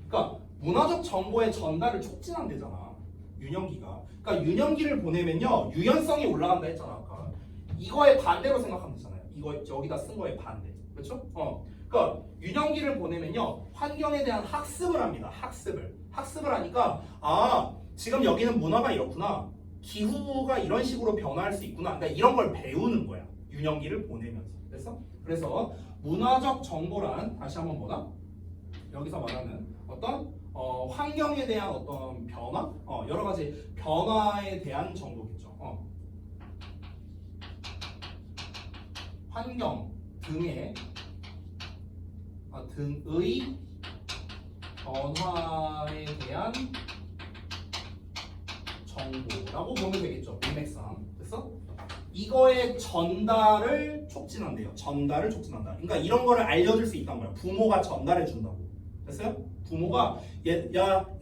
그러니까 문화적 정보의 전달을 촉진한대잖아. 유년기가. 그러니까 유년기를 보내면요. 유연성이 올라간다 했잖아. 아까. 이거의 반대로 생각하면 되잖아요. 이거 여기다 쓴 거의 반대. 그렇죠? 그러니까 유년기를 보내면요. 환경에 대한 학습을 합니다. 학습을 하니까 지금 여기는 문화가 이렇구나. 기후가 이런 식으로 변화할 수 있구나. 그러니까 이런 걸 배우는 거야. 유년기를 보내면서. 그래서 문화적 정보란 다시 한번 뭐다? 여기서 말하는 어떤 환경에 대한 어떤 변화, 여러 가지 변화에 대한 정보겠죠. 환경 등의 변화에 대한 정보라고 보면 되겠죠. 문맥상. 됐어? 이거의 전달을 촉진한대요. 전달을 촉진한다. 그러니까 이런 거를 알려줄 수 있단 말이야. 부모가 전달해 준다고. 됐어요? 부모가 얘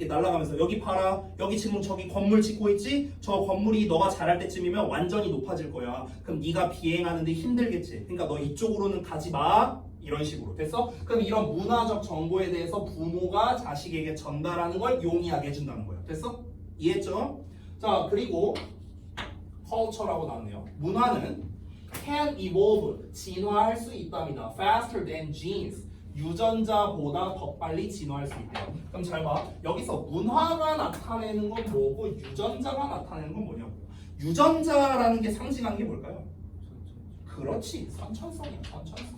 날아가면서 여기 봐라. 여기 지금 저기 건물 짓고 있지? 저 건물이 너가 자랄 때쯤이면 완전히 높아질 거야. 그럼 네가 비행하는데 힘들겠지. 그러니까 너 이쪽으로는 가지 마. 이런 식으로. 됐어? 그럼 이런 문화적 정보에 대해서 부모가 자식에게 전달하는 걸 용이하게 해준다는 거야. 됐어? 이해했죠? 자, 그리고 culture라고 나왔네요. 문화는 can evolve, 진화할 수 있답니다. faster than genes, 유전자보다 더 빨리 진화할 수 있대요. 그럼 잘 봐. 여기서 문화가 나타내는 건 뭐고 유전자가 나타내는 건 뭐냐고요. 유전자라는 게 상징하는 게 뭘까요? 그렇지. 선천성이야. 선천성.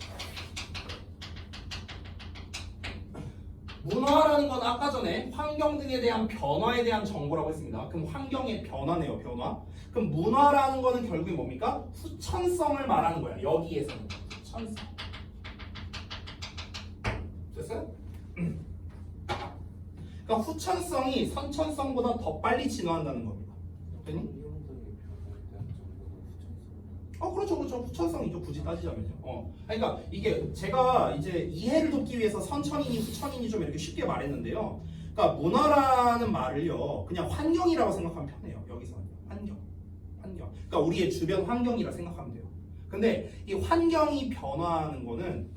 문화라는 건 아까 전에 환경 등에 대한 변화에 대한 정보라고 했습니다. 그럼 환경의 변화네요. 변화. 그럼 문화라는 거는 결국에 뭡니까? 후천성을 말하는 거야. 여기에서는 후천성. 됐어요? 그러니까 후천성이 선천성보다 더 빨리 진화한다는 겁니다. 됐니? 그렇죠. 후천성이죠. 굳이 따지자면요. 그러니까 이게 제가 이제 이해를 돕기 위해서 선천이니 후천이니 좀 이렇게 쉽게 말했는데요. 그러니까 문화라는 말을요, 그냥 환경이라고 생각하면 편해요. 여기서는 환경. 그러니까 우리의 주변 환경이라 생각하면 돼요. 근데 이 환경이 변화하는 거는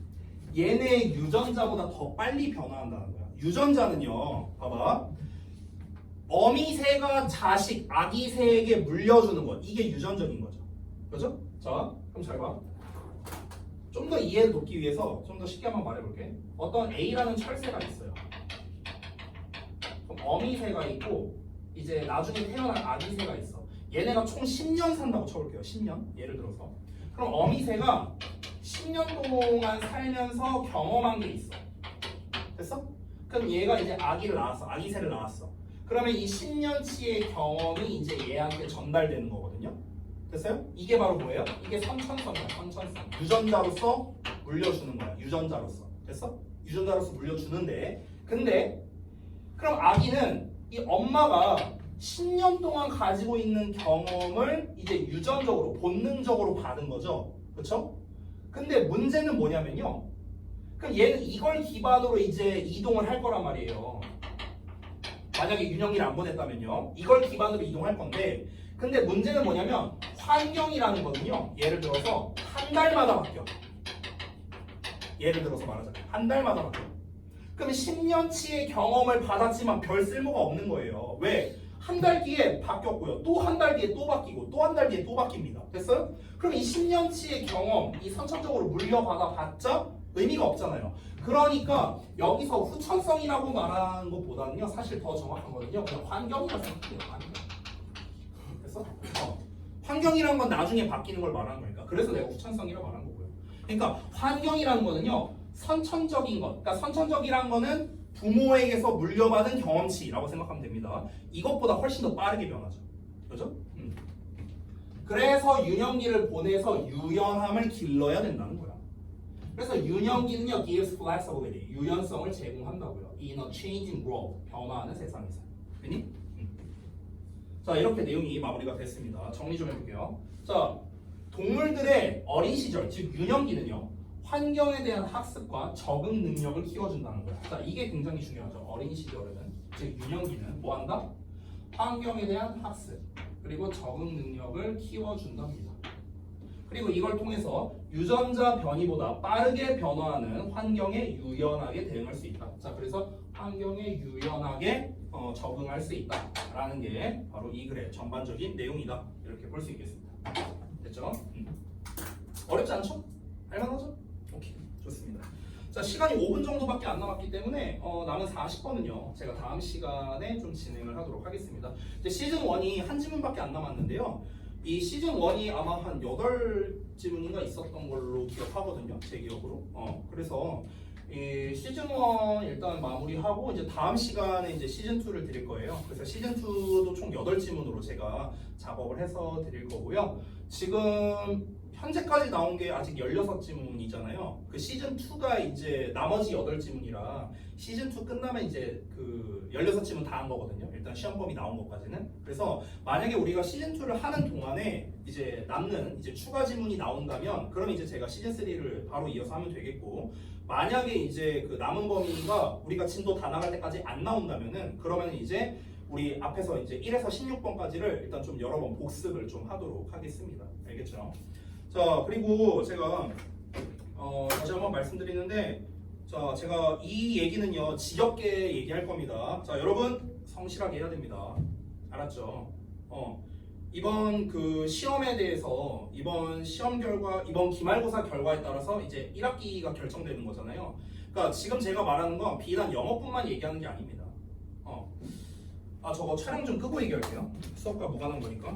얘네 유전자보다 더 빨리 변화한다는 거야. 유전자는요, 봐봐. 어미새가 자식, 아기새에게 물려주는 것. 이게 유전적인 거죠. 그죠? 자, 그럼 잘 봐. 좀 더 이해를 돕기 위해서 좀 더 쉽게 한번 말해볼게. 어떤 A라는 철새가 있어요. 그럼 어미새가 있고 이제 나중에 태어날 아기새가 있어. 얘네가 총 10년 산다고 쳐볼게요. 10년. 예를 들어서. 그럼 어미새가 10년 동안 살면서 경험한 게 있어. 됐어? 그럼 얘가 이제 아기를 낳았어. 아기새를 낳았어. 그러면 이 10년치의 경험이 이제 얘한테 전달되는 거거든요. 됐어요? 이게 바로 뭐예요? 이게 선천성이야. 선천성. 유전자로서 물려주는 거야. 유전자로서. 됐어? 유전자로서 물려주는데, 근데 그럼 아기는 이 엄마가 10년 동안 가지고 있는 경험을 이제 유전적으로 본능적으로 받은 거죠. 그렇죠? 근데 문제는 뭐냐면요. 그럼 얘는 이걸 기반으로 이제 이동을 할 거란 말이에요. 만약에 유년기를 안 보냈다면요. 이걸 기반으로 이동할 건데, 근데 문제는 뭐냐면 환경이라는 거는요. 예를 들어서 한 달마다 바뀌어. 예를 들어서 말하자면 한 달마다 바뀌어. 그럼 10년치의 경험을 받았지만 별 쓸모가 없는 거예요. 왜? 한 달 뒤에 바뀌었고요. 또 한 달 뒤에 또 바뀌고 또 한 달 뒤에 또 바뀝니다. 됐어요? 그럼 이 10년치의 경험, 이 선천적으로 물려받아 봤자 의미가 없잖아요. 그러니까 여기서 후천성이라고 말하는 것보다는요. 사실 더 정확한 거는요. 그냥 환경이라고 생각해요. 환경. 됐어? 환경이라는 건 나중에 바뀌는 걸 말하는 거니까. 그래서 내가 후천성이라고 말한 거고요. 그러니까 환경이라는 거는요. 선천적인 것. 그러니까 선천적이라는 거는 부모에게서 물려받은 경험치라고 생각하면 됩니다. 이것보다 훨씬 더 빠르게 변하죠. 그죠? 그래서 유년기를 보내서 유연함을 길러야 된다는 거야. 그래서 유년기는요, gives flexibility, 유연성을 제공한다고요. In a changing world, 변화하는 세상에서. 그니? 자, 이렇게 내용이 마무리가 됐습니다. 정리 좀 해볼게요. 자, 동물들의 어린 시절, 즉 유년기는요, 환경에 대한 학습과 적응 능력을 키워준다는 거야. 자, 이게 굉장히 중요하죠. 어린 시절에는, 즉 유년기는 뭐 한다? 환경에 대한 학습, 그리고 적응 능력을 키워준답니다. 그리고 이걸 통해서 유전자 변이보다 빠르게 변화하는 환경에 유연하게 대응할 수 있다. 자, 그래서 환경에 유연하게 적응할 수 있다라는 게 바로 이 글의 전반적인 내용이다. 이렇게 볼 수 있겠습니다. 됐죠? 어렵지 않죠? 할만하죠? 오케이, 좋습니다. 자, 시간이 5분 정도밖에 안 남았기 때문에 남은 40번은요 제가 다음 시간에 좀 진행을 하도록 하겠습니다. 이제 시즌 1이 한 지문밖에 안 남았는데요. 이 시즌 1이 아마 한 8지문인가 있었던 걸로 기억하거든요. 제 기억으로. 그래서 이 시즌 1 일단 마무리하고 이제 다음 시간에 이제 시즌 2를 드릴 거예요. 그래서 시즌 2도 총 8지문으로 제가 작업을 해서 드릴 거고요. 지금 현재까지 나온 게 아직 16지문이잖아요. 그 시즌 2가 이제 나머지 8지문이라 시즌 2 끝나면 이제 그 16지문 다 한 거거든요. 일단 시험 범위 나온 것까지는. 그래서 만약에 우리가 시즌 2를 하는 동안에 이제 남는 이제 추가 지문이 나온다면 그럼 이제 제가 시즌 3를 바로 이어서 하면 되겠고, 만약에 이제 그 남은 범위가 우리가 진도 다 나갈 때까지 안 나온다면은 그러면 이제 우리 앞에서 이제 1에서 16번까지를 일단 좀 여러 번 복습을 좀 하도록 하겠습니다. 알겠죠? 자, 그리고 제가 다시 한번 말씀드리는데, 자, 제가 이 얘기는요 지겹게 얘기할 겁니다. 자, 여러분 성실하게 해야 됩니다. 알았죠? 이번 그 시험에 대해서 이번 시험 결과, 이번 기말고사 결과에 따라서 이제 1학기가 결정되는 거잖아요. 그러니까 지금 제가 말하는 건 비단 영어뿐만 얘기하는 게 아닙니다. 저거 촬영 좀 끄고 얘기할게요. 수업과 무관한 거니까.